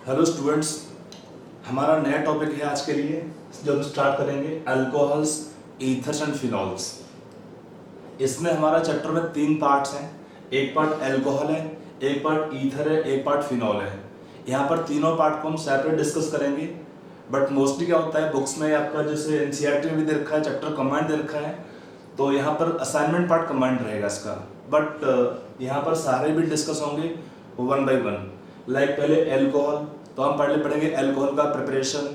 Hello students, हमारा नया topic है आज के लिए जो हम स्टार्ट करेंगे अल्कोहल्स, ईथर्स एंड फिनॉल्स। इसमें हमारा चैप्टर में 3 पार्ट्स हैं। एक पार्ट अल्कोहल है, एक पार्ट ईथर है, एक पार्ट फिनॉल है। यहाँ पर तीनों पार्ट को हम सेपरेट डिस्कस करेंगे। बट मोस्टली क्या होता है, बुक्स में आपका जैसे एनसीईआरटी में भी दे रखा है, चैप्टर कंबाइंड दे रखा है, तो यहाँ पर असाइनमेंट पार्ट कंबाइंड रहेगा इसका। बट यहाँ पर सारे भी डिस्कस होंगे वन बाय वन। लाइक पहले अल्कोहल, तो हम पहले पढ़ेंगे अल्कोहल का प्रिपरेशन,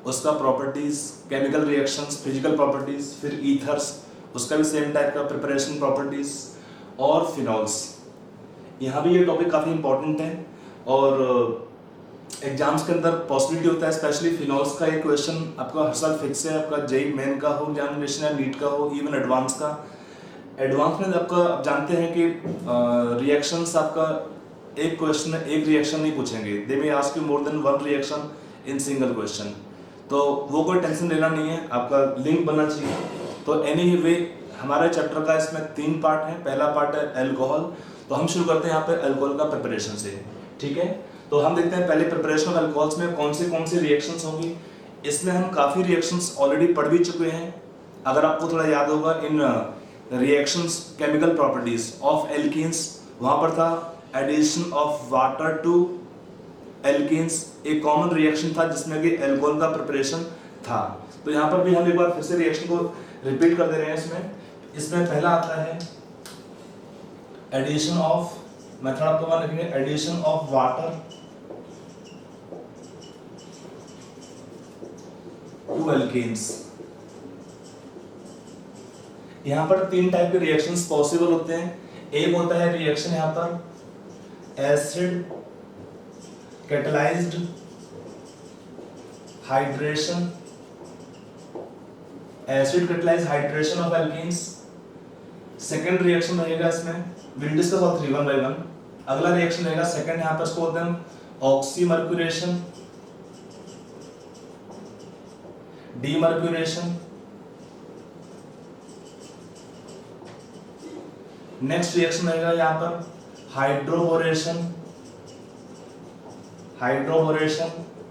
उसका properties, chemical reactions, physical properties. फिर ईथर्स, उसका भी सेम टाइप का प्रिपरेशन, प्रॉपर्टीज। और फिनॉल्स, यहाँ भी ये टॉपिक काफ़ी इंपॉर्टेंट है और एग्जाम्स के अंदर पॉसिबिलिटी होता है स्पेशली फिनॉल्स का एक क्वेश्चन आपका हर साल फिक्स है, आपका जेई मेन का हो एग्जामिनेशन या नीट का हो, इवन एडवांस का। एडवांस में आपका आप जानते हैं कि रिएक्शंस आपका एक क्वेश्चन में एक रिएक्शन नहीं पूछेंगे, they may ask you more than one reaction in single question. तो वो कोई टेंशन लेना नहीं है, आपका लिंक बनना चाहिए। तो एनी वे हमारे चैप्टर का इसमें 3 पार्ट है। पहला पार्ट है अल्कोहल, तो हम शुरू करते हैं यहाँ पे अल्कोहल का प्रिपरेशन से। ठीक है, तो हम देखते हैं पहले प्रिपरेशन ऑफ अल्कोहल्स में कौन सी रिएक्शंस होंगी। इसमें हम काफ़ी रिएक्शंस ऑलरेडी पढ़ भी चुके हैं। अगर आपको थोड़ा याद होगा, इन reactions chemical properties of alkenes, वहाँ पर था addition of water to alkenes, एक कॉमन रिएक्शन था जिसमें कि अल्कोहल का प्रिपरेशन था। तो यहाँ पर भी हम एक बार फिर से रिएक्शन को रिपीट कर दे रहे हैं। इसमें पहला आता है एडिशन ऑफ, मेथड आपको वन लिखेंगे, addition of water to alkenes. यहाँ पर 3 टाइप के रिएक्शंस पॉसिबल होते हैं। एक होता है रिएक्शन यहाँ पर acid catalysed hydration, acid catalysed hydration of alkenes. Second reaction रहेगा इसमें, will discuss all 3 one by one. अगला रिएक्शन रहेगा सेकंड, यहाँ पर इसको बोलते हैं ऑक्सीमर्क्यूरेशन, डीमर्क्यूरेशन। नेक्स्ट रिएक्शन रहेगा यहाँ पर हाइड्रोबोरेशन,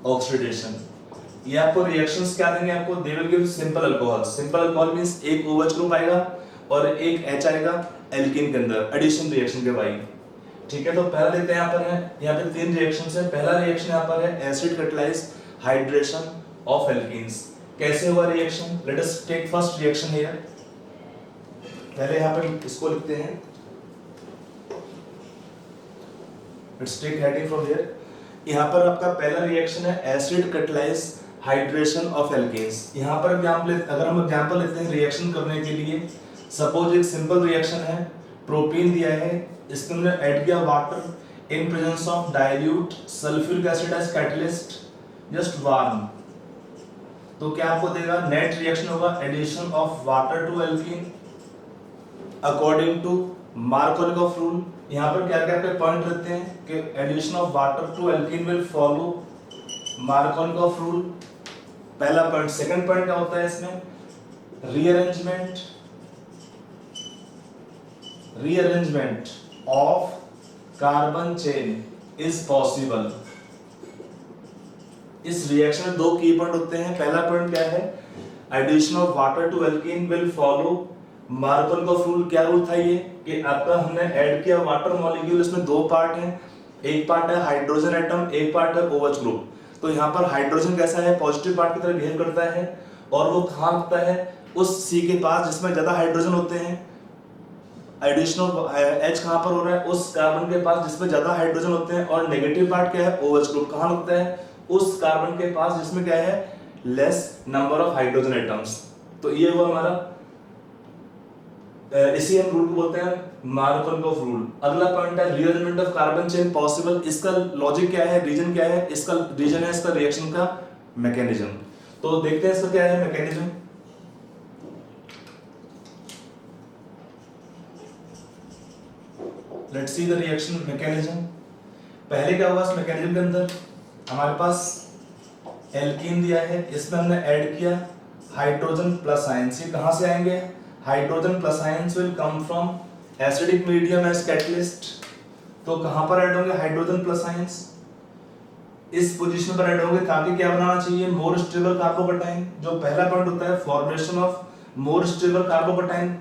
ऑक्सीडेशन। ये आपको रिएक्शंस क्या देंगे, आपको they will give simple alcohol. Simple alcohol means एक OH ग्रुप आएगा और एक H आएगा एल्कीन के अंदर, एडिशन रिएक्शन के भाई। ठीक है, तो पहला देखते हैं यहाँ पे 3 रिएक्शंस है। पहला रिएक्शन यहाँ पर है acid catalysed hydration of alkenes. कैसे हुआ reaction, let us take first reaction here. पहले यहाँ पे इसको लिखते हैं, let's take heading from here. यहाँ पर आपका पहला रिएक्शन है acid catalysed hydration of alkenes. यहाँ पर अगर हम एग्जांपल लेते हैं रिएक्शन करने के लिए, सपोज एक सिंपल रिएक्शन है, प्रोपीन दिया है, इसके अंदर ऐड किया water in presence of dilute sulphuric acid as catalyst, just warm. तो क्या आपको देगा, नेट रिएक्शन होगा addition of water to alkene according to Markovnikov rule. यहाँ पर क्या क्या पॉइंट रहते हैं कि addition of water to alkene will follow Markovnikov rule, पहला पॉइंट। सेकंड पॉइंट क्या होता है इसमें, rearrangement of carbon chain is possible. इस रिएक्शन में 2 की पॉइंट होते हैं। पहला पॉइंट क्या है, addition of water to alkene will follow Markovnikov rule. क्या रूल था ये कि आपका हमने ऐड किया वाटर मॉलिक्यूल, इसमें 2 पार्ट हैं, एक पार्ट है हाइड्रोजन एटम, एक पार्ट है OH ग्रुप। तो यहाँ पर हाइड्रोजन कैसा है, पॉजिटिव पार्ट की तरह बिहेव करता है और वो कहाँ होता है, उस C के पास जिसमें ज्यादा हाइड्रोजन होते हैं। एडिशन ऑफ H कहाँ पर हो रहा है, उस कार्बन के पास जिसमें ज्यादा हाइड्रोजन होते हैं। और नेगेटिव पार्ट क्या है, OH ग्रुप कहाँ होता है, उस कार्बन के पास जिसमें क्या है, less number of hydrogen atoms. तो ये हुआ हमारा, इसी हम रूल को बोलते हैं मार्कोनिकॉफ रूल। अगला पॉइंट है rearrangement of carbon chain possible. इसका लॉजिक क्या है, रीजन क्या है, इसका रीजन है इसका रिएक्शन का मैकेनिज्म। तो देखते हैं इसका क्या है mechanism. Let's see the reaction mechanism. पहले क्या होगा इस मैकेनिज्म के अंदर, हमारे पास एल्कीन दिया है, इसमें हमने ऐड किया हाइड्रोजन प्लस आयंस। ये कहां से आएंगे, hydrogen plus ions will come from acidic medium as catalyst. तो कहां पर ऐड होंगे हाइड्रोजन प्लस आयंस, इस पोजीशन पर ऐड होंगे ताकि क्या बनाना चाहिए, मोर स्टेबल कार्बोकेटाइन। जो पहला पॉइंट होता है formation of more stable carbocation,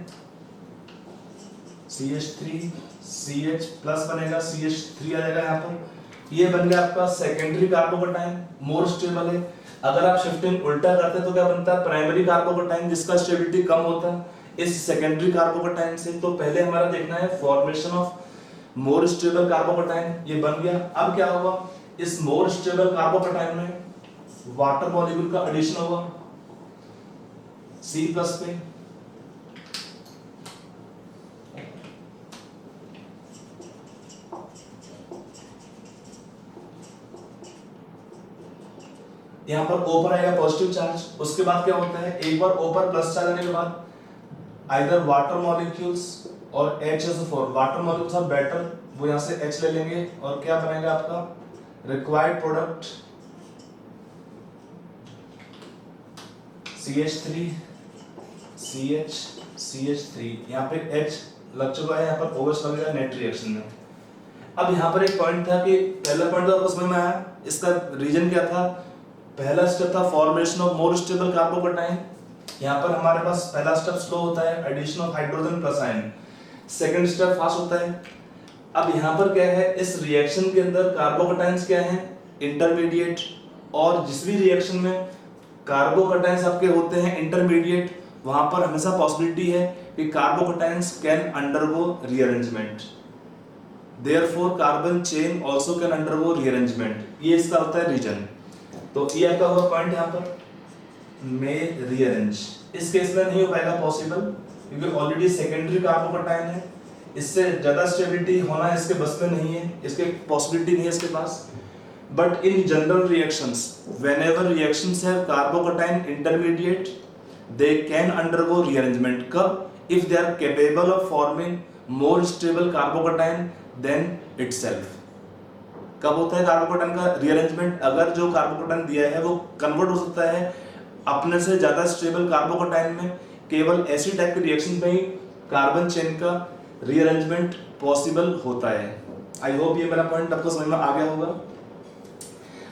CH3 CH plus बनेगा, CH3 आ जाएगा यहाँ पर। ये बन गया आपका सेकेंडरी कार्बोकेटाइन, मोर स्टेबल है। अगर आप शिफ्टिंग उल्टा करते हैं तो क्या बनता है, प्राइमरी कार्बोकेटाइन, जिसका स्टेबिलिटी कम होता है इस सेकेंडरी कार्बोकेटाइन से। तो पहले हमारा देखना है formation of more stable carbocation, ये बन गया। अब क्या होगा, इस मोर स्टेबल कार्बोकेटाइन में वाटर मॉलिक्यूल का एडिशन होगा C प्लस पे। यहाँ पर O पर आएगा पॉजिटिव चार्ज। उसके बाद क्या होता है, एक बार O पर प्लस चार्ज आने के बाद आइदर वाटर मॉलिक्यूल्स और H4 water molecules are better, वो यहाँ से H ले लेंगे और क्या बनेगा आपका required product CH3 CH CH3। यहाँ पे H लग चुका है, यहाँ पर OH लगेगा नेट रिएक्शन में। अब यहाँ पर एक पॉइंट था कि पहला पॉइंट तो आपको समझ में आया, इसका रीजन क्या था। पहला स्टेप था formation of more stable carbocation. यहाँ पर हमारे पास पहला स्टेप स्लो होता है, addition of hydrogen plus ion. Second step fast होता है। अब यहाँ पर क्या है, इस रिएक्शन के अंदर कार्बोकेटाइंस क्या हैं, इंटरमीडिएट। और जिस भी रिएक्शन में कार्बोकेटाइंस आपके होते हैं इंटरमीडिएट, वहां पर हमेशा पॉसिबिलिटी है कि carbocations can undergo rearrangement, therefore carbon chain also can undergo rearrangement. ये इसका होता है रीजन। तो ये आपका हुआ पॉइंट यहाँ पर में रीअरेंज। इस केस में नहीं हो पाएगा पॉसिबल, क्योंकि ऑलरेडी सेकेंडरी कार्बोकेटाइन है, इससे ज्यादा स्टेबिलिटी होना इसके बस में नहीं है, इसके पॉसिबिलिटी नहीं है इसके पास। But in general reactions, whenever reactions have carbocation intermediate, they can undergo rearrangement. कब, if they are capable of forming more stable carbocation than itself. कब होता है कार्बोकेटाइन का रीअरेंजमेंट, अगर जो कार्बोकेटाइन दिया है वो कन्वर्ट हो सकता है अपने से ज्यादा स्टेबल कार्बोकेटाइन में। केवल ऐसी टाइप के रिएक्शन में ही कार्बन चेन का रीअरेंजमेंट पॉसिबल होता है। आई होप ये मेरा पॉइंट आपको समझ में आ गया होगा।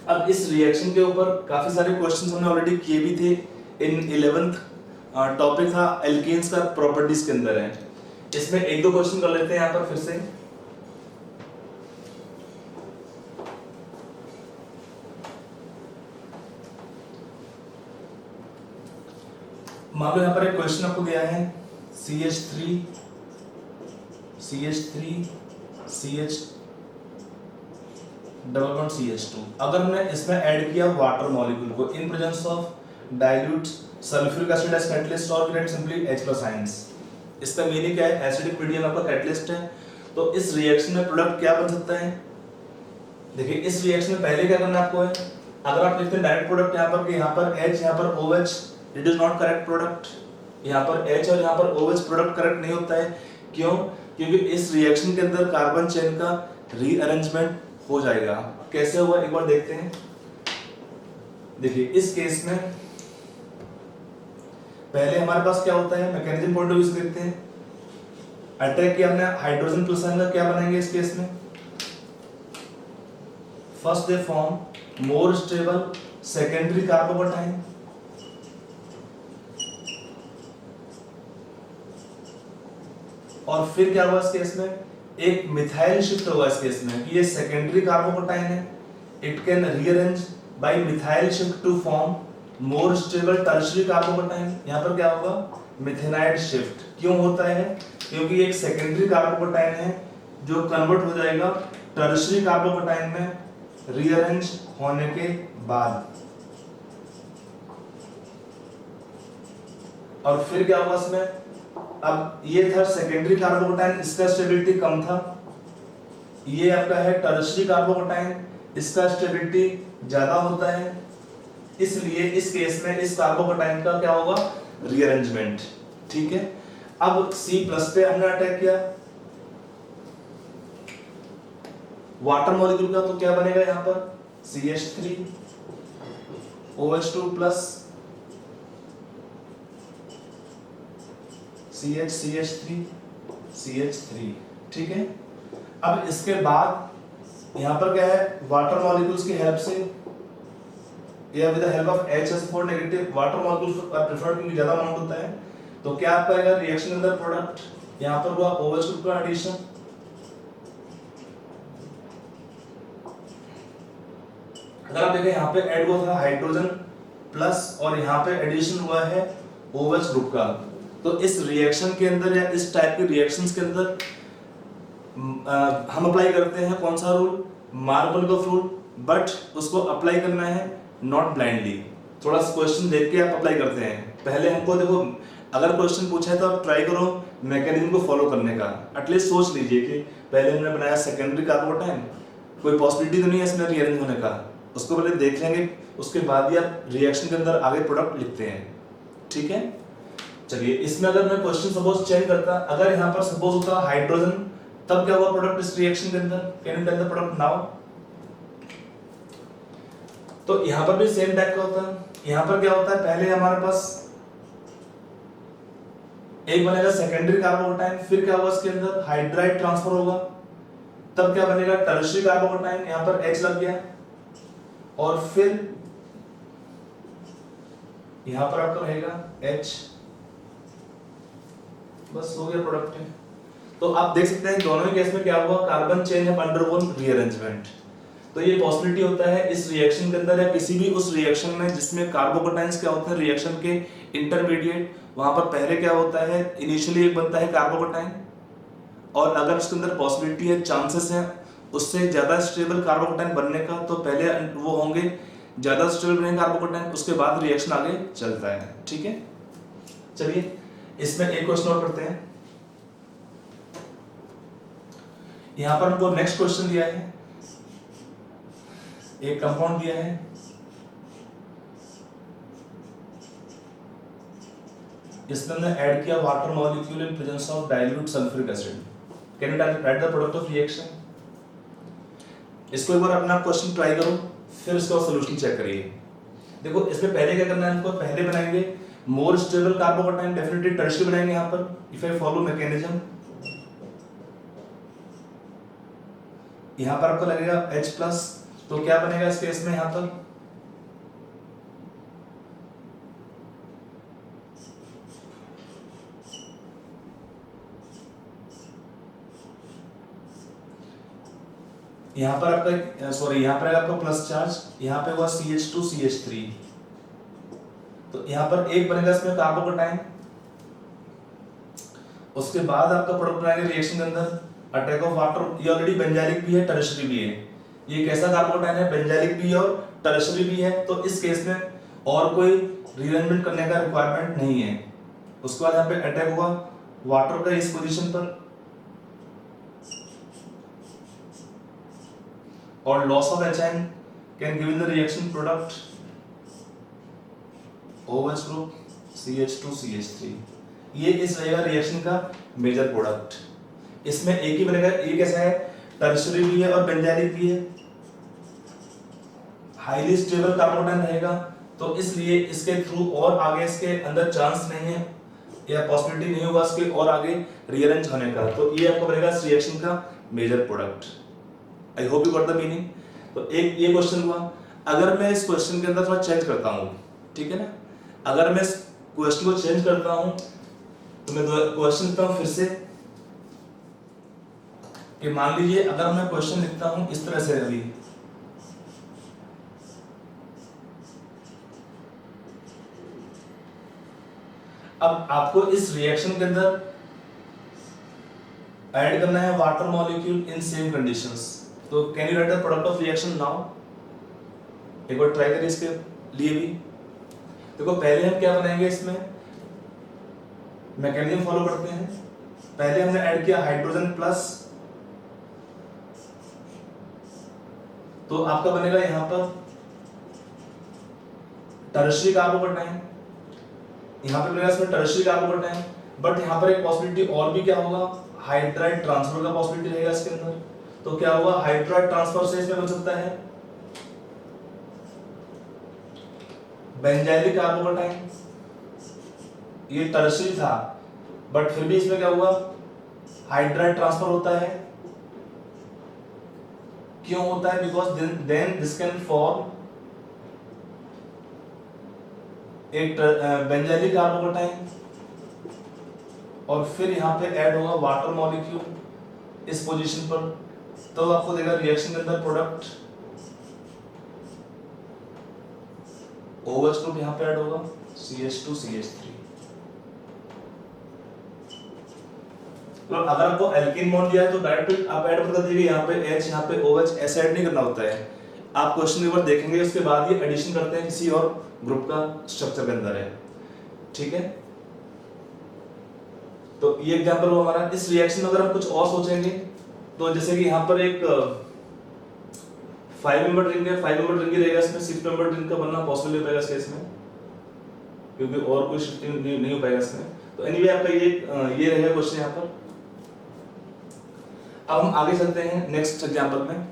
अब इस रिएक्शन के ऊपर काफी सारे क्वेश्चंस हमने ऑलरेडी किए भी थे। इन 11th टॉपिक था एल्केन्स का प्रॉपर्टीज के अंदर है। इसमें एक दो क्वेश्चन कर लेते हैं यहाँ पर फिर से। मान लो यहाँ पर एक क्वेश्चन आपको दिया है CH3 CH double bond CH2। अगर हमने इसमें ऐड किया वाटर मॉलिक्यूल को in presence of dilute sulphuric acid as catalyst और राइट सिंपली H+ आयंस। इसका मीनिंग क्या है, एसिडिक मीडियम आपका कैटलिस्ट है। तो इस रिएक्शन में प्रोडक्ट क्या बन सकता है, देखिए इस रिएक्शन में पहले क्या करना आपको है, अगर आप लिखते हैं डायरेक्ट प्रोडक्ट यहाँ पर कि यहाँ पर H यहाँ पर OH, it is not correct product. यहाँ पर H और यहाँ पर OH प्रोडक्ट करेक्ट नहीं होता है। क्यों, क्योंकि इस रिएक्शन के अंदर कार्बन चेन का रीअरेंजमेंट हो जाएगा। कैसे होगा एक बार देखते हैं। देखिए इस केस में पहले हमारे पास क्या होता है, मैकेनिज्म पॉइंट ऑफ व्यू से देखते हैं। अटैक किया हमने हाइड्रोजन प्लस आयन का, क्या बनाएंगे इस केस में, first they form more stable secondary carbocation, और फिर क्या हुआ इस केस में, एक मिथाइल शिफ्ट हुआ इस केस में कि ये सेकेंडरी कार्बोकेटाइन है, it can rearrange by methyl shift to form more stable tertiary carbocation. यहाँ पर क्या होगा, मिथेनाइड शिफ्ट। क्यों होता है, क्योंकि एक सेकेंडरी कार्बोकेटाइन है जो कन्वर्ट हो जाएगा टर्शियरी कार्बोकेटाइन में रीअरेंज होने के बाद। और फिर क्या हुआ इसमें, अब ये था सेकेंडरी कार्बोकेटाइन, इसका स्टेबिलिटी कम था। ये आपका है टर्शियरी कार्बोकेटाइन, इसका स्टेबिलिटी ज्यादा होता है। इसलिए इस केस में इस कार्बोकेटाइन का क्या होगा, रीअरेंजमेंट। ठीक है, अब C+ पे हमने अटैक किया वाटर मॉलिक्यूल का, तो क्या बनेगा यहाँ पर CH3 OH2 plus CH3 CH3। ठीक है, अब इसके बाद यहाँ पर क्या है, वाटर मॉलिक्यूल्स की हेल्प से या with the help of HSO4 negative water molecules are preferred क्योंकि ज्यादा अमाउंट होता है। तो क्या आपका आएगा रिएक्शन के अंदर प्रोडक्ट, यहाँ पर हुआ OH ग्रुप का एडिशन, अगर आप देखें यहाँ पे ऐड हुआ था हाइड्रोजन प्लस और यहाँ पे एडिशन हुआ है OH ग्रुप का। तो इस रिएक्शन के अंदर या इस टाइप के रिएक्शंस के अंदर हम अप्लाई करते हैं कौन सा रूल, मार्कोनिकॉफ रूल, बट उसको अप्लाई करना है नॉट ब्लाइंडली, थोड़ा सा क्वेश्चन देख के आप अप्लाई करते हैं। पहले हमको देखो अगर क्वेश्चन पूछा है तो आप ट्राई करो मैकेनिज्म को फॉलो करने का, एटलीस्ट सोच लीजिए कि पहले हमने बनाया सेकेंडरी कार्बोटाइन, कोई पॉसिबिलिटी तो नहीं है इसमें रीअरेंज होने का, उसको पहले देख लेंगे, उसके बाद ही आप रिएक्शन के अंदर आगे प्रोडक्ट लिखते हैं, ठीक है। चलिए इसमें अगर मैं क्वेश्चन सपोज चेंज करता, अगर यहाँ पर सपोज होता हाइड्रोजन, तब क्या हुआ प्रोडक्ट इस रिएक्शन के अंदर, can you tell the product now. तो यहाँ पर भी सेम टाइप का होता है। यहाँ पर क्या होता है, पहले हमारे पास एक बनेगा सेकेंडरी कार्बोटाइन, फिर क्या होगा इसके अंदर हाइड्राइड ट्रांसफर होगा, तब क्या बनेगा टर्शियरी कार्बोटाइन, यहाँ पर H लग गया, और फिर यहाँ पर आपका रहेगा H, बस हो गया प्रोडक्ट है। तो आप देख सकते हैं दोनों ही केस में क्या हुआ, कार्बन चेन है अंडरगोन रीअरेंजमेंट। तो ये पॉसिबिलिटी होता है इस रिएक्शन के अंदर या किसी भी उस रिएक्शन में जिसमें कार्बोकेटाइंस क्या होते हैं रिएक्शन के इंटरमीडिएट, वहां पर पहले क्या होता है इनिशियली एक बनता है कार्बोकेटाइन, और अगर उसके अंदर पॉसिबिलिटी है चांसेस है उससे ज्यादा स्टेबल कार्बोकेटाइन बनने का, तो पहले वो होंगे ज्यादा स्टेबल बनेंगे कार्बोकेटाइन, उसके बाद रिएक्शन आगे चलता है, ठीक है। चलिए इसमें एक क्वेश्चन और करते हैं। यहां पर हमको नेक्स्ट क्वेश्चन दिया है, एक कंपाउंड दिया है, इसमें हमने ऐड किया water molecule in presence of dilute sulphuric acid, can you write the product of reaction. इसको एक बार अपना क्वेश्चन ट्राई करो, फिर इसका सॉल्यूशन चेक करिए। देखो इसमें पहले क्या करना है, हमको पहले बनाएंगे मोर स्टेबल कार्बोकेटाइन, डेफिनेटली टर्शियरी बनाएंगे यहाँ पर, इफ आई फॉलो मैकेनिज्म। यहाँ पर आपको लगेगा H+, तो क्या बनेगा इस केस में, यहाँ पर यहाँ पर आपका सॉरी यहाँ पर आपका प्लस चार्ज, यहाँ पे हुआ CH2 CH3, तो यहाँ पर एक बनेगा इसमें कार्बोकेटाइन, उसके बाद आपका प्रोडक्ट बनाएंगे रिएक्शन के अंदर अटैक ऑफ वाटर, ये ऑलरेडी बेंजाइलिक भी है टर्शियरी भी है, ये कैसा कार्बोकेटाइन है बेंजाइलिक भी है और टर्शियरी भी है, तो इस केस में और कोई रीअरेंजमेंट करने का रिक्वायरमेंट नहीं है। उसके बाद यहाँ पे अटैक हुआ वाटर का इस पोजीशन पर, और loss of HN can give in the reaction product OH group CH2 CH3, ये इस रहेगा रिएक्शन का मेजर प्रोडक्ट। इसमें एक ही बनेगा, ये कैसा है टर्शियरी भी है और बेंजाइलिक भी है, हाईली स्टेबल कार्बोकेटाइन रहेगा, तो इसलिए इसके थ्रू और आगे इसके अंदर चांस नहीं है या पॉसिबिलिटी नहीं होगा इसके और आगे रीअरेंज होने का, तो ये आपको बनेगा इस रिएक्शन का major product. I hope you got the meaning. तो एक ये क्वेश्चन हुआ, अगर मैं इस क्वेश्चन के अंदर थोड़ा चेंज करता हूँ, ठीक है ना, अगर मैं इस क्वेश्चन को चेंज करता हूँ तो मैं क्वेश्चन लिखता हूँ फिर से कि मान लीजिए अगर मैं क्वेश्चन लिखता हूँ इस तरह से, अभी अब आपको इस रिएक्शन के अंदर ऐड करना है water molecule in same conditions, तो can you write the product of reaction now. एक बार ट्राई करिए इसके लिए भी। देखो पहले हम क्या बनाएंगे, इसमें मैकेनिज्म फॉलो करते हैं। पहले हमने ऐड किया हाइड्रोजन प्लस, तो आपका बनेगा यहां पर टर्शियरी कार्बोकेटाइन, यहां पे बनेगा इसमें टर्शियरी कार्बोकेटाइन, बट यहां पर एक पॉसिबिलिटी और भी क्या होगा, हाइड्राइड ट्रांसफर का पॉसिबिलिटी रहेगा इसके अंदर। तो क्या होगा, हाइड्राइड ट्रांसफर से इसमें बन सकता है बेंजाइलिक कार्बोकेटाइन, ये टर्शियरी था बट फिर भी इसमें क्या हुआ, हाइड्राइड ट्रांसफर होता है, क्यों होता है? Because then this can form एक बेंजाइलिक कार्बोकेटाइन और फिर यहाँ पे ऐड होगा वाटर मॉलिक्यूल इस पोजीशन पर, तो आपको देगा रिएक्शन के अंदर प्रोडक्ट OH ग्रुप यहाँ पे ऐड होगा CH2 CH3। तो अगर आपको एल्कीन बॉन्ड दिया है तो डायरेक्ट आप ऐड कर दीजिए, यहाँ पे H यहाँ पे OH ऐसे ऐड नहीं करना होता है। आप क्वेश्चन पेपर देखेंगे उसके बाद ये एडिशन करते हैं किसी और ग्रुप का स्ट्रक्चर के अंदर है, ठीक है। तो ये एग्जांपल वो हमारा। इस रिएक्शन में अगर हम कुछ और सोचेंगे तो जैसे कि यहाँ पर एक 5 मेंबर रिंग है, 5 मेंबर रिंग ही रहेगा, इसमें 6 मेंबर रिंग का बनना पॉसिबल नहीं हो पाएगा इस केस में, क्योंकि और कोई शिफ्टिंग नहीं हो पाएगा इसमें। तो एनीवे आपका ये रहेगा क्वेश्चन यहाँ पर। अब हम आगे चलते हैं नेक्स्ट एग्जांपल में।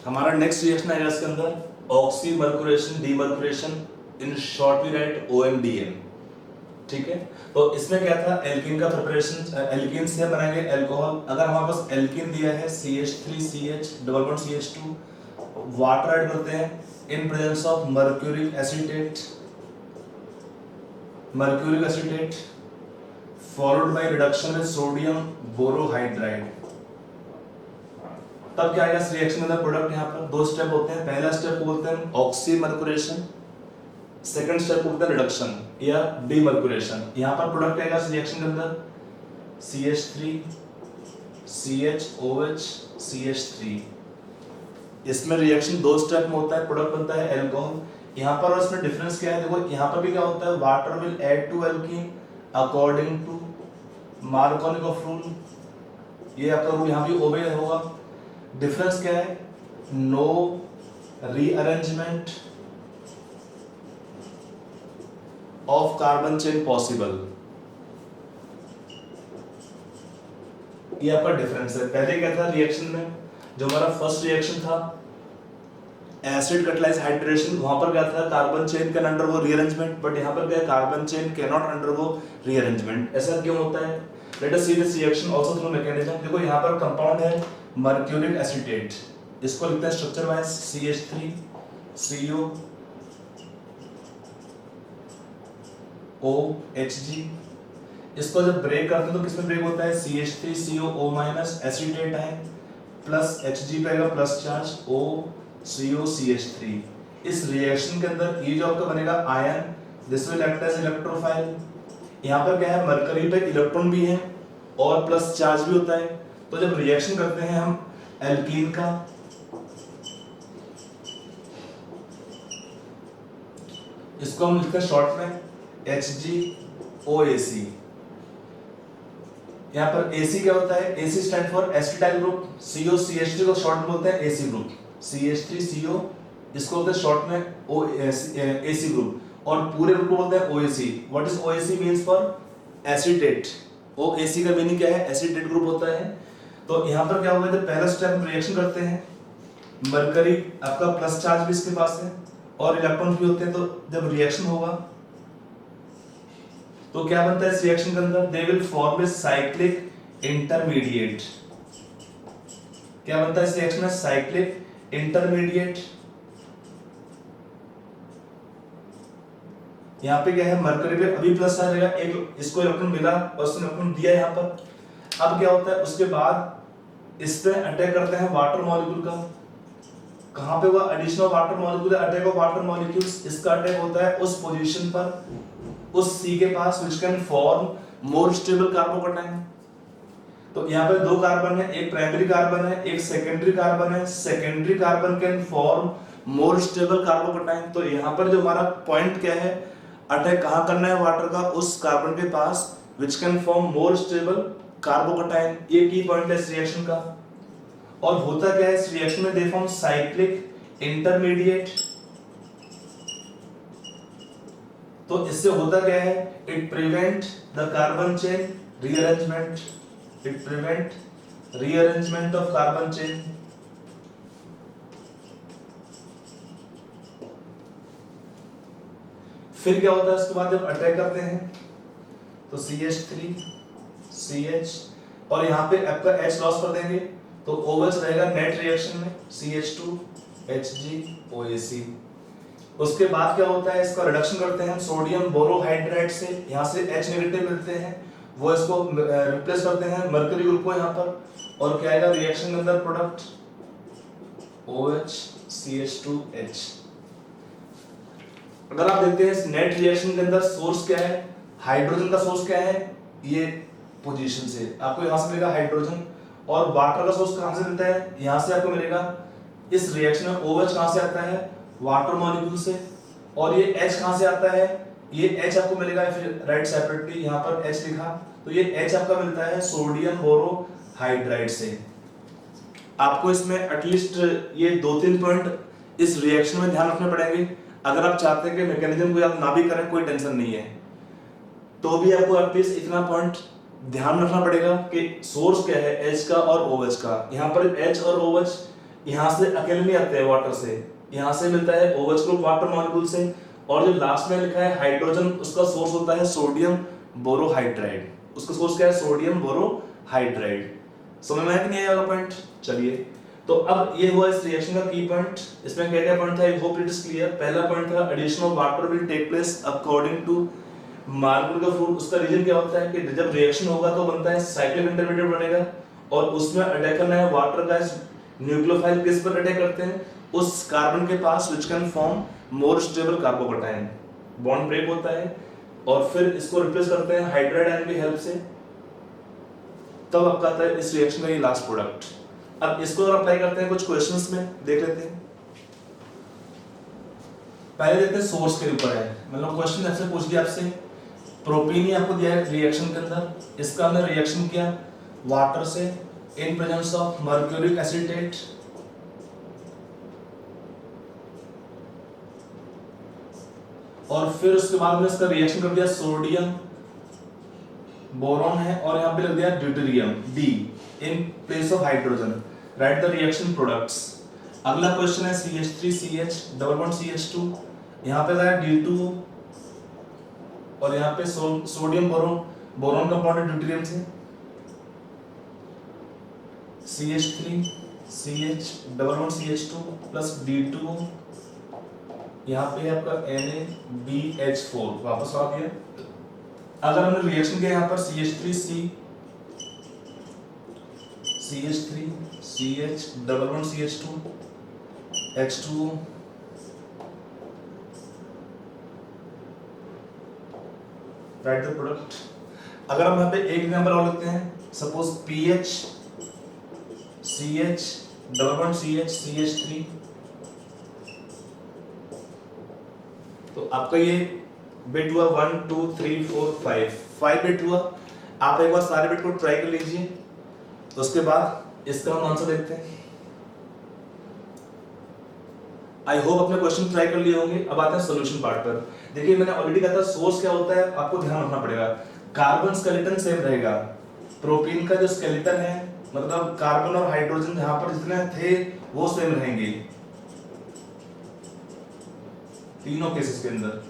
हमारा नेक्स्ट रिएक्शन आएगा इसके अंदर oxymercuration demercuration, in short we write OMDM, ठीक है। तो इसमें क्या था, एल्कीन का प्रिपरेशन, एल्कीन से बनाएंगे अल्कोहल। अगर हमारे पास एल्कीन दिया है CH3CH double bond CH2, water add करते हैं इन presence of mercuric acetate followed by reduction with sodium borohydride. तब क्या आएगा इस रिएक्शन के अंदर प्रोडक्ट? यहाँ पर 2 स्टेप होते हैं। पहला स्टेप को बोलते हैं ऑक्सीमर्कुरेशन, सेकंड स्टेप को बोलते हैं रिडक्शन या डीमर्कुरेशन। यहाँ पर प्रोडक्ट आएगा इस रिएक्शन के अंदर CH3 CHOH CH3। इसमें रिएक्शन 2 स्टेप में होता है, प्रोडक्ट बनता है अल्कोहल। यहाँ पर और इसमें डिफरेंस क्या है? देखो यहाँ पर भी क्या होता है, water will add to alkene according to Markovnikov rule, ये आपका रूल यहाँ भी ओबे होगा। डिफरेंस क्या है? No rearrangement of carbon chain possible, ये आपका डिफरेंस है। पहले क्या था रिएक्शन में, जो हमारा फर्स्ट रिएक्शन था एसिड कैटलाइज हाइड्रेशन, वहां पर क्या था, carbon chain can undergo rearrangement, but यहाँ पर क्या है, carbon chain can not undergo rearrangement. ऐसा क्यों होता है? Let us see this reaction also through mechanism. देखो यहाँ पर कंपाउंड है मर्क्यूरिक एसिटेट, इसको लिखते हैं structure wise CH3 CO OHG। इसको जब ब्रेक करते हैं तो किसमें ब्रेक होता है? CH3 CO O- एसिटेट है प्लस Hg पे आएगा plus charge O CO CH3। इस रिएक्शन के अंदर ये जो आपका बनेगा ion, this will act as electrophile. यहाँ पर क्या है, मरकरी पे इलेक्ट्रॉन भी है और प्लस चार्ज भी होता है। तो जब रिएक्शन करते हैं हम एल्कीन का, इसको हम लिखते हैं शॉर्ट में HgOAc। यहाँ पर AC क्या होता है? AC stand for acetyl group, CO CH3 को शॉर्ट में बोलते हैं AC ग्रुप, CH3 CO इसको बोलते हैं शॉर्ट में AC ग्रुप, और पूरे ग्रुप को बोलते हैं OAc। What is OAc means for acetate. OAc का मीनिंग क्या है? एसिटेट ग्रुप होता है। तो यहाँ पर क्या होगा, जब पहला स्टेप में रिएक्शन करते हैं, मरकरी आपका प्लस चार्ज भी इसके पास है और इलेक्ट्रॉन भी होते हैं, तो जब रिएक्शन होगा तो क्या बनता है इस रिएक्शन के अंदर? They will form a cyclic intermediate. क्या बनता है इस रिएक्शन में? Cyclic intermediate. यहाँ पे क्या है, मरकरी पे अभी प्लस आ जाएगा, एक इसको इलेक्ट्रॉन मिला और उसने इलेक्ट्रॉन दिया यहाँ पर। अब क्या होता है, उसके बाद इस पे अटैक करते हैं वाटर मॉलिक्यूल का। कहां पे हुआ additional water molecule, attack of water molecules. इसका अटैक होता है उस पोजीशन पर, उस C के पास which can form more stable carbocation. तो यहाँ पे 2 कार्बन है, एक प्राइमरी कार्बन है, एक सेकेंडरी कार्बन है। Secondary carbon can form more stable carbocation. तो यहाँ पर जो हमारा पॉइंट क्या है, अटैक कहाँ करना है वाटर का? उस कार्बन के पास which can form more stable carbocation. ये की पॉइंट है इस रिएक्शन का। और होता क्या है इस रिएक्शन में? They form cyclic intermediate. तो इससे होता क्या है, it prevent the carbon chain rearrangement, it prevent rearrangement of carbon chain. फिर क्या होता है इसके बाद जब अटैक करते हैं तो CH3 CH और यहाँ पे आपका H लॉस कर देंगे, तो OH रहेगा नेट रिएक्शन में CH2HgOAC। उसके बाद क्या होता है, इसका रिडक्शन करते हैं सोडियम बोरोहाइड्राइड से, यहाँ से H नेगेटिव मिलते हैं, वो इसको रिप्लेस करते हैं मर्क्यूरी ग्रुप को यहाँ पर, और क्या आएगा रिएक्शन के अंदर प्रोडक्ट OHCH2H। अगर आप देखते हैं इस नेट रिएक्शन के अंदर सोर्स क्या है, हाइड्रोजन का सोर्स क्या है, ये पोजीशन से आपको यहाँ से मिलेगा हाइड्रोजन, और वाटर का सोर्स कहाँ से मिलता है, यहाँ से आपको मिलेगा। इस रिएक्शन में OH कहाँ से आता है, वाटर मॉलिक्यूल से, और ये H कहाँ से आता है, ये H आपको मिलेगा, फिर राइट सेपरेटली यहाँ पर H लिखा, तो ये H आपका मिलता है सोडियम बोरोहाइड्राइड से। आपको इसमें एटलीस्ट ये 2-3 पॉइंट इस रिएक्शन में ध्यान रखने पड़ेंगे। अगर आप चाहते हैं कि मैकेनिज्म को आप ना भी करें कोई टेंशन नहीं है, तो भी आपको एटलीस्ट इतना पॉइंट ध्यान रखना पड़ेगा कि सोर्स क्या है H का और OH का। यहाँ पर H और OH यहाँ से अकेले नहीं आते हैं वाटर से, यहाँ से मिलता है OH ग्रुप वाटर मॉलिक्यूल से, और जो लास्ट में लिखा है हाइड्रोजन उसका सोर्स होता है सोडियम बोरोहाइड्राइड। उसका सोर्स क्या है, सोडियम बोरोहाइड्राइड। समझ में आया कि नहीं आया पॉइंट? चलिए, तो अब ये हुआ इस रिएक्शन का की पॉइंट। इसमें क्या क्या पॉइंट था, I hope it is clear. पहला पॉइंट था addition of water will take place according to मार्कुल का फ्रूट। उसका रीजन क्या होता है कि जब रिएक्शन होगा तो बनता है साइक्लिक इंटरमीडिएट बनेगा, और उसमें अटैक करना है वाटर का। न्यूक्लियोफाइल किस पर अटैक करते हैं, उस कार्बन के पास which can form more stable carbocation, bond break होता है, और फिर इसको रिप्लेस करते हैं हाइड्राइड आयन की हेल्प से, तब आपका आता है इस रिएक्शन का ये लास्ट प्रोडक्ट। अब इसको अगर अप्लाई करते हैं कुछ क्वेश्चंस में, देख लेते हैं। पहले देखते हैं सोर्स के ऊपर है, मतलब क्वेश्चन ऐसे पूछ दिया आपसे, प्रोपीन ही आपको दिया है रिएक्शन के अंदर, इसका हमने रिएक्शन किया वाटर से इन प्रेजेंस ऑफ मर्क्यूरिक एसिटेट, और फिर उसके बाद में इसका रिएक्शन कर दिया सोडियम बोरॉन है, और यहाँ पे लग दिया deuterium D in place of hydrogen. Right the reaction products. अगला क्वेश्चन है CH3CH डबल बॉन्ड CH2, यहाँ पे है D2, और यहाँ पे सोडियम बोरॉन कंपाउंड है ड्यूटेरियम से, CH3CH double bond CH2 plus D2, यहाँ पे है आपका NaBH4 वापस आ गया। अगर हमने रिएक्शन किया यहाँ पर CH3CH double bond CH2 H2O, right the product. अगर हम यहाँ पे एक एग्जांपल और लेते हैं, suppose PH CH double bond CH CH3, तो आपका ये बिट हुआ 1 2 3 4 5 बिट हुआ। आप एक बार सारे बिट को ट्राई कर लीजिए, तो उसके बाद इसका हम आंसर देखते हैं। आई होप अपने क्वेश्चन ट्राई कर लिए होंगे। अब आते हैं सॉल्यूशन पार्ट पर। देखिए मैंने ऑलरेडी कहा था सोर्स क्या होता है, आपको ध्यान रखना पड़ेगा। कार्बन स्केलेटन सेम रहेगा, प्रोपीन का जो स्केलेटन है मतलब कार्बन और हाइड्रोजन जहां पर जितने थे वो सेम रहेंगे तीनों केसेस के अंदर,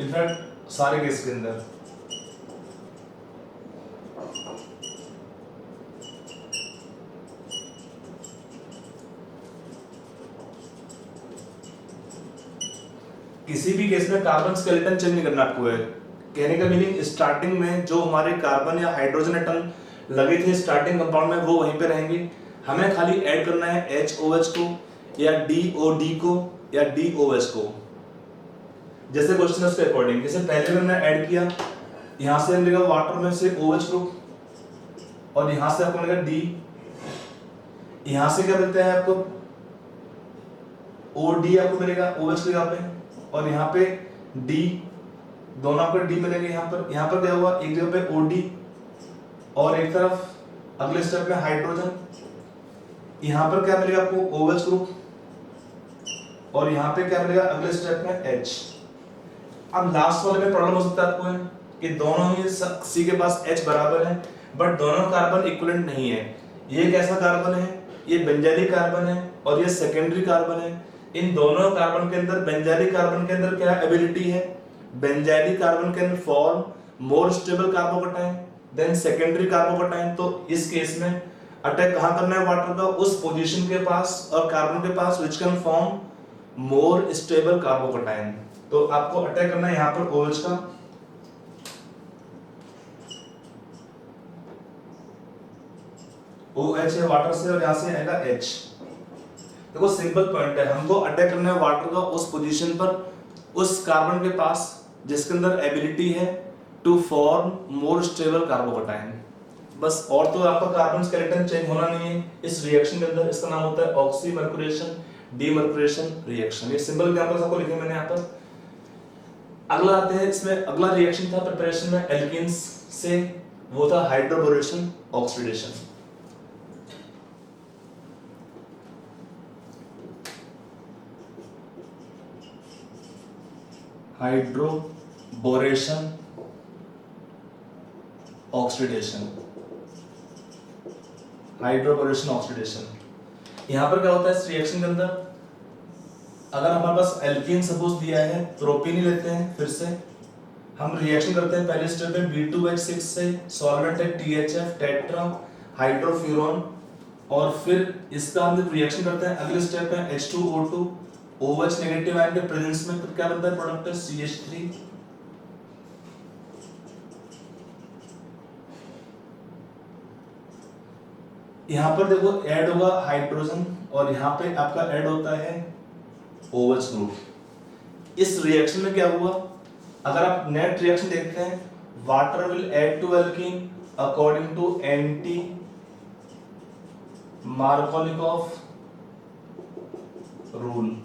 इनफैक्ट सारे केस के अंदर। किसी भी केस में कार्बन स्केलेटन चेंज नहीं करना आपको है। कहने का मीनिंग स्टार्टिंग में जो हमारे कार्बन या हाइड्रोजन एटम लगे थे स्टार्टिंग कंपाउंड में वो वहीं पे रहेंगे। हमें खाली ऐड करना है HOH को या DOD को या DOH को, जैसे क्वेश्चन है उसके अकॉर्डिंग। जैसे पहले मैंने ऐड किया, यहाँ से मिलेगा वाटर में से OH ग्रुप और यहाँ से आपको मिलेगा D, यहाँ से क्या मिलता है आपको OD आपको मिलेगा OH की जगह पे, और यहाँ पे D, दोनों आपको D मिलेंगे। यहाँ पर क्या हुआ, एक जगह पे OD और एक तरफ अगले स्टेप में हाइड्रोजन। यहाँ पर क्या मिलेगा आपको OH ग्रुप और यहाँ पे क्या मिलेगा अगले स्टेप में H। अब लास्ट वाले में प्रॉब्लम हो सकता है आपको है कि दोनों ही C के पास H बराबर है बट दोनों कार्बन इक्विवेलेंट नहीं है। ये कैसा कार्बन है, ये बेंजाइलिक कार्बन है और ये सेकेंडरी कार्बन है। इन दोनों कार्बन के अंदर बेंजाइलिक कार्बन के अंदर क्या एबिलिटी है, benzylic carbon can form more stable carbocation than secondary carbocation. तो इस केस में अटैक कहाँ करना है वाटर का? उस पोजीशन के पास और कार्बन के पास which can form more stable carbocation. तो आपको अटैक करना है यहाँ पर OH का। OH है वाटर से और यहाँ से आएगा H। देखो सिंपल पॉइंट है, हमको अटैक करना है वाटर का उस पोजीशन पर, उस कार्बन के पास जिसके अंदर एबिलिटी है to form more stable carbocation. बस, और तो आपका कार्बन स्केलेटन चेंज होना नहीं है इस रिएक्शन के अंदर। इसका नाम होता है ऑक्सीमर्क्यूरेशन डीमर्क्यूरेशन रिएक्शन। ये सिंपल एग्जांपल आपको लिखे मैंने यहाँ पर। अगला आते हैं, इसमें अगला रिएक्शन था प्रिपरेशन में एल्कीन्स से, वो था hydroboration oxidation. Hydroboration oxidation, hydroboration oxidation. यहां पर क्या होता है इस रिएक्शन के अंदर, अगर हमारे पास एल्कीन सपोज दिया है, प्रोपीन ही लेते हैं, फिर से हम रिएक्शन करते हैं। पहले स्टेप में B2H6 से सॉल्वेंट है THF टेट्रा हाइड्रोफ्यूरॉन, और फिर इसका हम जब रिएक्शन करते हैं अगले स्टेप में H2O2 OH नेगेटिव आयन के प्रेजेंस में, तो क्या बनता है प्रोडक्ट है CH3। यहां पर देखो ऐड होगा हाइड्रोजन और यहां पे आपका ऐड होता है OH ग्रुप। इस रिएक्शन में क्या हुआ, अगर आप नेट रिएक्शन देखते हैं, water will add to alkene according to anti Markovnikov rule.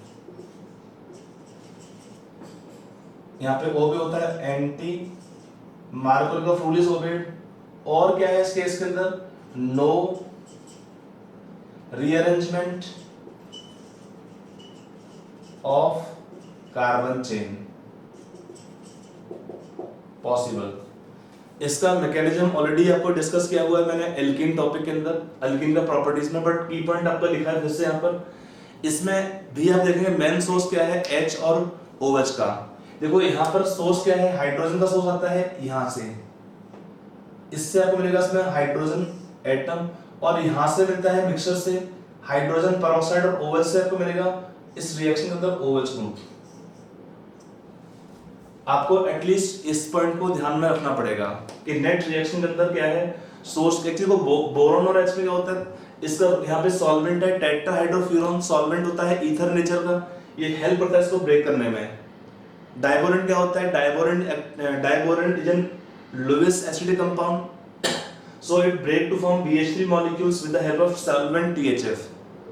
यहाँ पे O भी होता है anti Markovnikov rule is obeyed. और क्या है इस केस के अंदर, no rearrangement of carbon chain possible. इसका मैकेनिज्म ऑलरेडी आपको डिस्कस किया हुआ है मैंने एल्कीन टॉपिक के अंदर, एल्कीन का प्रॉपर्टीज में, बट की पॉइंट आपका लिखा है जैसे यहाँ पर। इसमें भी आप देखेंगे मेन सोर्स क्या है H और OH का। देखो यहाँ पर सोर्स क्या है, हाइड्रोजन का सोर्स आता है यहाँ से, इससे आपको मिलेगा इसमें हाइड्रोजन एटम, और यहाँ से मिलता है मिक्सचर से हाइड्रोजन पेरोक्साइड, और OH से आपको मिलेगा इस रिएक्शन के अंदर OH ग्रुप। आपको एटलीस्ट इस पॉइंट को ध्यान में रखना पड़ेगा कि नेट रिएक्शन के अंदर क्या है सोर्स। एक्चुअली वो बोरोन और H में क्या होता है, इसका यहाँ पे सॉल्वेंट है टेट्राहाइड्रोफ्यूरॉन, सॉल्वेंट होता है ईथर नेचर का, ये हेल्प करता है इसको ब्रेक करने में। डाइबोरेंट क्या होता है, diborane is an Lewis acidic compound, so it break to form BH3 molecules with the help of solvent THF,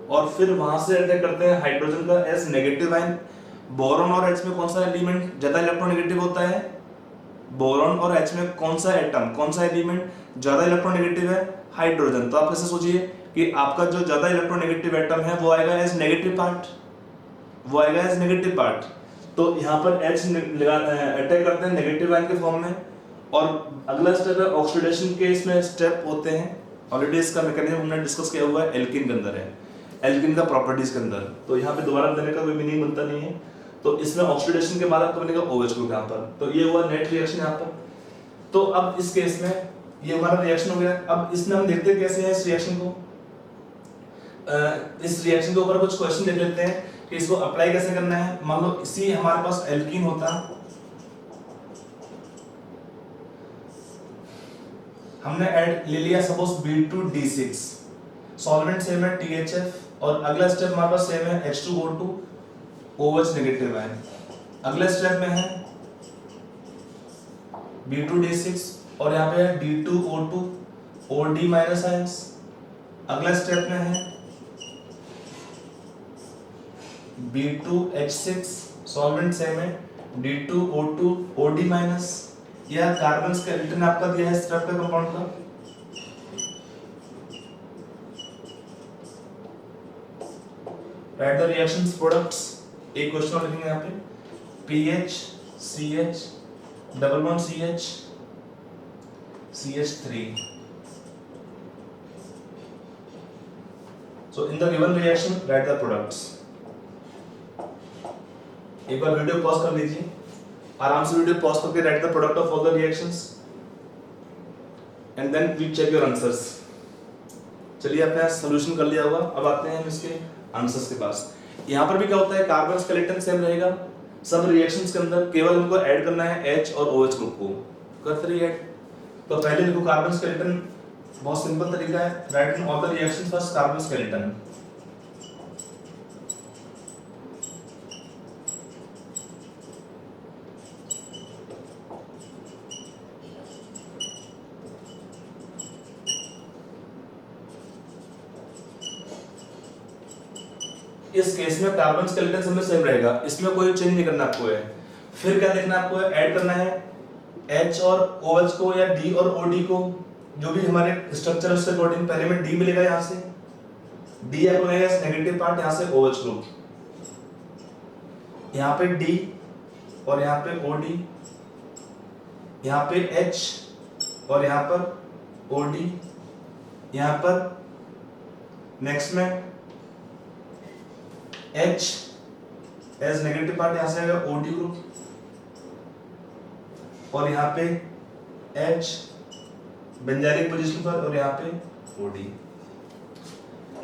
और फिर वहां से अटैक करते हैं हाइड्रोजन का एज नेगेटिव आयन। बोरॉन और H में कौन सा एलिमेंट ज्यादा इलेक्ट्रोनेगेटिव होता है, बोरॉन और H में कौन सा एटम, कौन सा एलिमेंट ज्यादा इलेक्ट्रोनेगेटिव है, हाइड्रोजन। तो आप ऐसे सोचिए कि आपका जो ज्यादा इलेक्ट्रोनेगेटिव एटम है वो आएगा एज नेगेटिव पार्ट, वो आएगा एज नेगेटिव पार्ट। तो यहाँ पर H अटैक करते हैं नेगेटिव आयन के फॉर्म में। और अगला स्टेप है ऑक्सीडेशन के, इसमें स्टेप होते हैं, ऑलरेडी इसका मैकेनिज्म हमने डिस्कस किया हुआ है, एल्कीन के अंदर है, एल्कीन का प्रॉपर्टीज के अंदर। तो यहाँ पे दोबारा देने का कोई मीनिंग बनता नहीं है। तो इसमें ऑक्सीडेशन के बाद आपको मिलेगा OH ग्रुप यहाँ पर। तो ये हुआ नेट रिएक्शन यहाँ पर। तो अब इस केस में ये हमारा रिएक्शन हो गया। अब इसमें हम देखते हैं कैसे है इस रिएक्शन को। इस रिएक्शन के ऊपर कुछ क्वेश्चन देख लेते हैं कि इसको अप्लाई कैसे करना है। मान लो इसी हमारे पास एल्कीन होता, हमने ऐड ले लिया सपोज B2D6, सॉल्वेंट सेम है THF, और अगला स्टेप हमारे पास सेम है H2O2 OH नेगेटिव आयन। अगले स्टेप में है B2D6 और यहाँ पे है D2O2 OD माइनस आयंस। अगला स्टेप में है B2H6 सॉल्वेंट सेम है D2O2 OD माइनस। यह कार्बन स्केलेटन आपका दिया है स्टेप का कंपाउंड का। Right the reactions products. एक क्वेश्चन और लिखेंगे यहाँ पे PH CH double bond CH CH3। So in the given reaction write the products। एक बार वीडियो पॉज कर लीजिए, आराम से वीडियो पॉज करके write the product of all the reactions and then we check your answers. चलिए अपने solution कर लिया होगा। अब आते हैं हम इसके आंसर्स के पास। यहाँ पर भी क्या होता है, कार्बन स्केलेटन सेम रहेगा सब रिएक्शंस के अंदर, केवल हमको ऐड करना है H और OH ग्रुप को। करते रहिए ऐड। तो पहले देखो कार्बन स्केलेटन, बहुत सिंपल तरीका है, right in all the reactions first carbon skeleton. इस केस में कार्बन स्केलेटन सब में सेम रहेगा, इसमें कोई चेंज नहीं करना आपको है। फिर क्या देखना है आपको, ऐड करना है H और OH को या D और OD को, जो भी हमारे स्ट्रक्चर उसके अकॉर्डिंग। पहले में D मिलेगा, यहाँ से D आपको मिलेगा नेगेटिव पार्ट, यहाँ से OH ग्रुप, यहाँ पे D और यहाँ पे OD, यहाँ पे H और यहाँ पर OD, यहाँ पर नेक्स्ट में H एज नेगेटिव पार्ट, यहाँ से आएगा OD ग्रुप, और यहाँ पे H बेंजाइलिक पोजीशन पर, और यहाँ पे OD।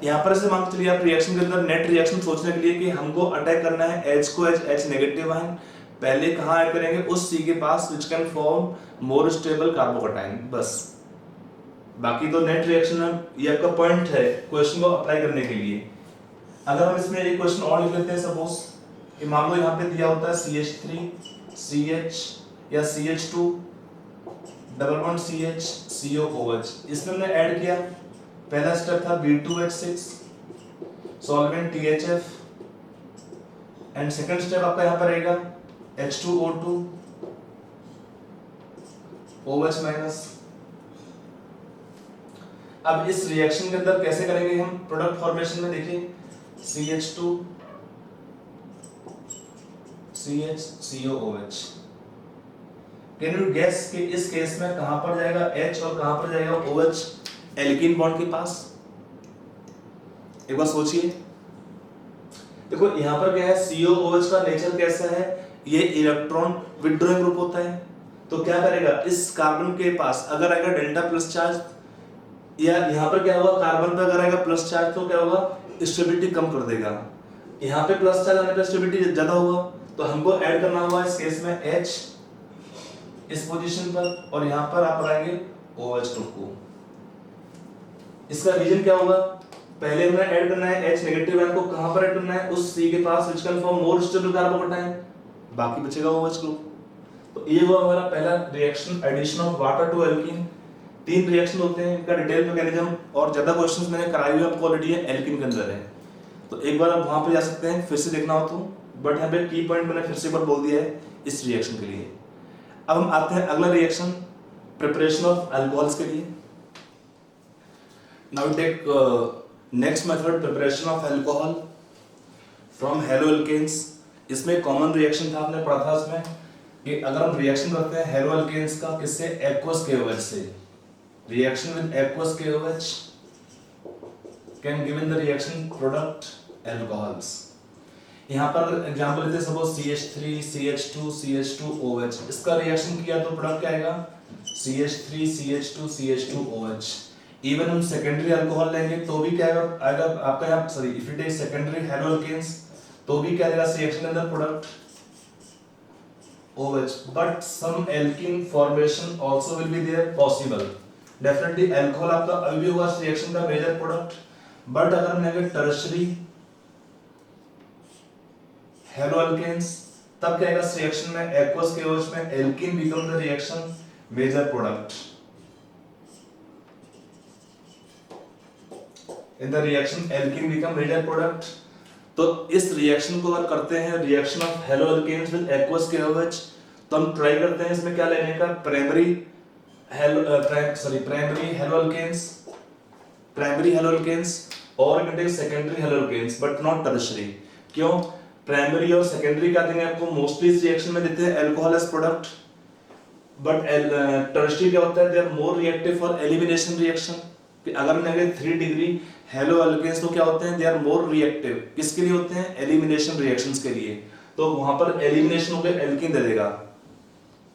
यहाँ पर से मान चलिए आप रिएक्शन के अंदर नेट रिएक्शन सोचने के लिए कि हमको अटैक करना है H को, H नेगेटिव आयन पहले कहाँ ऐड करेंगे, उस C के पास which can form more stable carbocation, बस। बाकी तो नेट रिएक्शन है, ये आपका पॉइंट है क्वेश्चन को अप्लाई करने के लिए। अगर हम इसमें एक क्वेश्चन और लिख लेते हैं, सपोज कि मान लो यहाँ पे दिया होता है CH3 CH या CH2 double bond CH CO OH, इसमें हमने ऐड किया। पहला स्टेप था B2H6 solvent THF, and second step आपका यहाँ पर रहेगा H2O2 OH माइनस। अब इस रिएक्शन के अंदर कैसे करेंगे हम प्रोडक्ट फॉर्मेशन में, देखिए CH2 CH CO OH। Can you guess कि इस केस में कहां पर जाएगा H और कहां पर जाएगा OH एल्कीन बॉन्ड के पास? एक बार सोचिए। देखो यहां पर क्या है, CO OH का नेचर कैसा है, ये इलेक्ट्रॉन विथड्रॉइंग ग्रुप होता है। तो क्या करेगा, इस कार्बन के पास अगर आएगा डेल्टा प्लस चार्ज, या यहाँ पर क्या होगा, कार्बन पे अगर आएगा प्लस चार्ज तो क्या होगा, स्टेबिलिटी कम कर देगा। यहाँ पे प्लस चार्ज आने पे स्टेबिलिटी ज्यादा होगा, तो हमको ऐड करना होगा इस केस में H इस पोजीशन पर, और यहाँ पर आप आएंगे OH ग्रुप को। इसका रीजन क्या होगा, पहले हमें ऐड करना है H नेगेटिव आयन को, कहां पर ऐड करना है, उस C के पास which can form more stable carbocation, बाकी बचेगा OH ग्रुप। तो ये हुआ हमारा पहला reaction, addition of water to alkene. 3 reaction होते हैं, इनका डिटेल मैकेनिज्म और ज्यादा क्वेश्चंस मैंने कराए हुए आपको ऑलरेडी है, एल्कीन के अंदर है, तो एक बार आप वहां पे जा सकते हैं फिर से देखना हो तो। बट यहाँ पे की पॉइंट मैंने फिर से एक बार बोल दिया है इस रिएक्शन के लिए। अब हम आते हैं अगला रिएक्शन, प्रिपरेशन ऑफ अल्कोहल्स के लिए। Now take next method, preparation of alcohol from haloalkanes. इसमें कॉमन रिएक्शन था, आपने पढ़ा था इसमें कि अगर हम रिएक्शन करते हैं हेलोअल्केन्स का, किससे, एक्वस KOH से, reaction with aqueous KOH can give in the reaction product alcohols। यहाँ पर एग्जांपल लेते हैं, सपोज CH3 CH2 CH2OH, इसका रिएक्शन किया तो प्रोडक्ट क्या आएगा, CH3 CH2 CH2OH। इवन हम सेकेंडरी अल्कोहल लेंगे तो भी क्या आएगा आपका यहाँ, sorry if you take secondary haloalkanes तो भी क्या आएगा रिएक्शन के अंदर product OH, but some alkene formation also will be there possible। Definitely alcohol आपका अभी भी होगा रिएक्शन का मेजर प्रोडक्ट, बट अगर हम लेंगे टर्शरी हेलोअल्केन्स तब क्या आएगा रिएक्शन में, एक्वस KOH में alkene become the reaction major product. In the reaction alkene become major product. तो इस रिएक्शन को अगर करते हैं, reaction of haloalkanes with aqueous KOH, तो हम ट्राई करते हैं इसमें क्या लेने का, प्राइमरी हेलोअल्केन्स और secondary haloalkanes, but not tertiary. क्यों, प्राइमरी और सेकेंडरी क्या देंगे आपको, मोस्टली इस रिएक्शन में देते हैं alcohol as product, but tertiary क्या होता है, they are more reactive for elimination reaction. कि अगर हम लेंगे 3 डिग्री हेलोअल्केन्स तो क्या होते हैं, दे आर मोर रिएक्टिव, किसके लिए होते हैं, एलिमिनेशन रिएक्शंस के लिए। तो वहां पर एलिमिनेशन होकर एल्कीन दे देगा।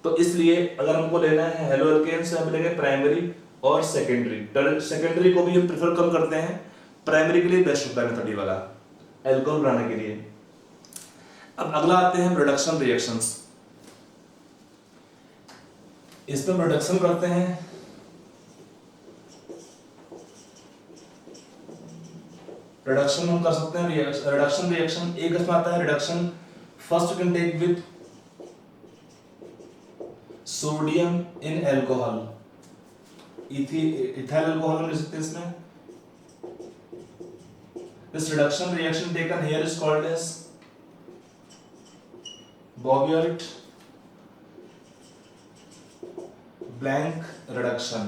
तो इसलिए अगर हमको लेना है हेलोअल्केन्स, हम लेंगे प्राइमरी और सेकेंडरी। सेकेंडरी को भी हम प्रेफर कम करते हैं, प्राइमरी के लिए बेस्ट होता है मेथड ये वाला एल्कोहल बनाने के लिए। अब अगला आते हैं रिडक्शन रिएक्शंस। इसमें रिडक्शन करते हैं रिडक्शन हम कर सकते हैं रिडक्शन रिएक्शन। एक इसमें आता है reduction first can take with sodium in alcohol, ethyl alcohol ले सकते हैं इसमें। This reduction reaction taken here is called as Bovialt blank reduction।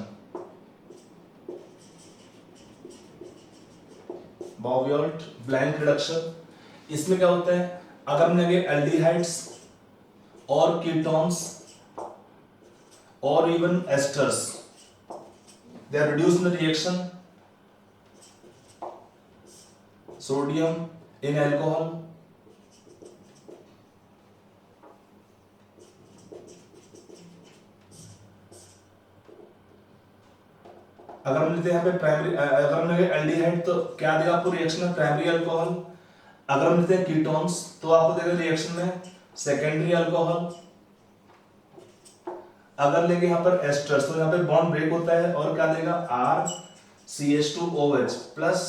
Bovialt blank reduction, इसमें क्या होता है, अगर हम लेंगे एल्डिहाइड्स और कीटोन्स और even esters, they are reduced in the reaction sodium in alcohol। अगर हम लेते हैं यहाँ पे प्राइमरी, अगर हम लेंगे एल्डिहाइड तो क्या देगा आपको रिएक्शन में, प्राइमरी अल्कोहल। अगर हम लेते हैं कीटोन्स तो आपको देगा रिएक्शन में सेकेंडरी अल्कोहल। अगर लेंगे यहाँ पर एस्टर्स तो यहाँ पे बॉन्ड ब्रेक होता है और क्या देगा RCH2OH प्लस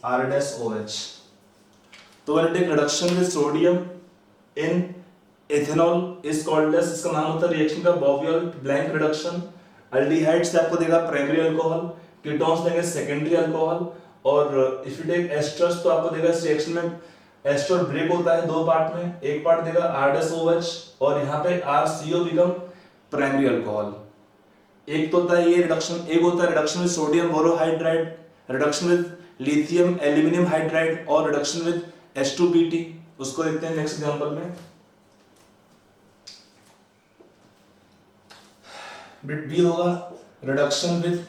R-OH। तो when you take reduction with sodium in ethanol is called as, इसका नाम होता है रिएक्शन का Bovialt blank reduction। एल्डिहाइड से आपको देगा प्राइमरी अल्कोहल, कीटोन्स देंगे सेकेंडरी अल्कोहल, और इफ यू टेक एस्टर्स तो आपको देगा इस रिएक्शन में एस्टर ब्रेक होता है दो पार्ट में, एक पार्ट देगा R-OH और यहाँ पे RCO बिकम प्राइमरी अल्कोहल। एक तो होता है ये रिडक्शन, एक होता है reduction with sodium borohydride, reduction with lithium aluminium hydride और रिडक्शन विद H2PT। उसको देखते हैं नेक्स्ट एग्जांपल में। बिट बी होगा रिडक्शन विद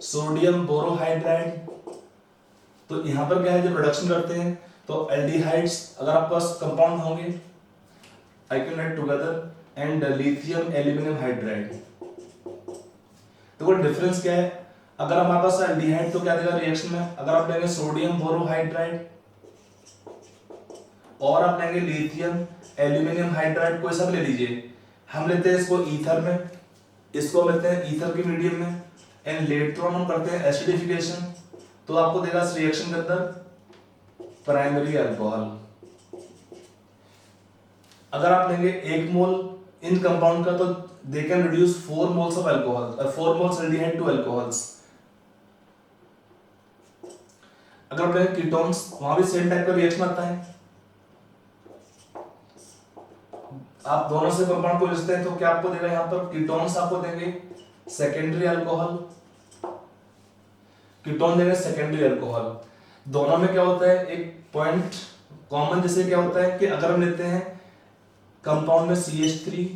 सोडियम बोरोहाइड्राइड। तो यहां पर क्या है, जब रिडक्शन करते हैं तो एल्डिहाइड्स अगर आपके पास कंपाउंड होंगे I can write together and lithium aluminium hydride. देखो डिफरेंस क्या है, अगर हमारे पास एल्डिहाइड तो क्या देगा रिएक्शन में, अगर आप लेंगे सोडियम बोरोहाइड्राइड और आप लेंगे लिथियम एल्यूमिनियम हाइड्राइड, कोई सा भी ले लीजिए, हम लेते हैं इसको ईथर में, इसको लेते हैं ईथर के मीडियम में एंड लेटर ऑन हम करते हैं एसिडिफिकेशन, तो आपको देगा इस रिएक्शन के अंदर प्राइमरी अल्कोहल। अगर आप लेंगे 1 मोल इन कंपाउंड का तो they can reduce 4 moles of alcohol, 4 moles aldehyde to alcohols. अगर आप लेंगे कीटोन्स वहां भी सेम टाइप का रिएक्शन आता है, आप दोनों से कंपाउंड को लिखते हैं तो क्या आपको देगा, यहाँ पर कीटोन्स आपको देंगे सेकेंडरी अल्कोहल, कीटोन देंगे सेकेंडरी अल्कोहल। दोनों में क्या होता है, एक पॉइंट कॉमन जैसे क्या होता है कि अगर हम लेते हैं कंपाउंड में CH3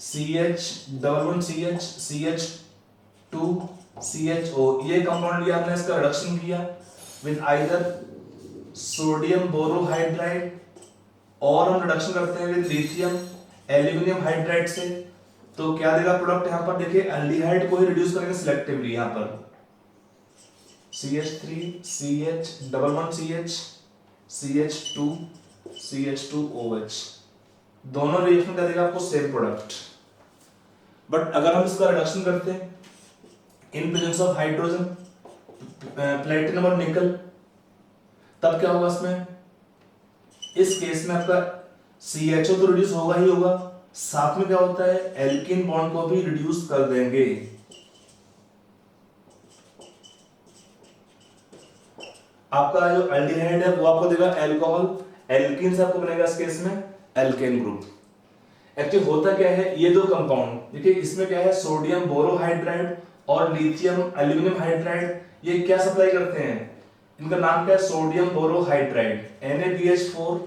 CH double one CH CH2 CHO, ये कंपाउंड लिया आपने, इसका रिडक्शन किया विद आइदर सोडियम बोरोहाइड्राइड और हम रिडक्शन करते हैं विद लिथियम एल्यूमिनियम हाइड्राइड से, तो क्या देगा प्रोडक्ट, यहाँ पर देखिए एल्डिहाइड को ही रिड्यूस करेंगे सिलेक्टिवली, यहाँ पर CH3 CH double one CH CH2 CH2OH, दोनों रिएक्शन क्या देगा आपको सेम प्रोडक्ट। बट अगर हम इसका रिडक्शन करते हैं इन प्रेजेंस ऑफ हाइड्रोजन प्लेटिनम और निकल, तब क्या होगा इसमें, इस केस में आपका CHO तो रिड्यूस होगा ही होगा, साथ में क्या होता है एल्कीन बॉन्ड को भी रिड्यूस कर देंगे। आपका जो एल्डिहाइड है वो आपको देगा अल्कोहल, एल्कीन से आपको बनेगा इस केस में एल्केन ग्रुप। एक्चुअली होता क्या है, ये दो कंपाउंड देखिए, इसमें क्या है सोडियम बोरोहाइड्राइड और लिथियम एल्यूमिनियम हाइड्राइड, ये क्या सप्लाई करते हैं, इनका नाम क्या है sodium borohydride NaBH4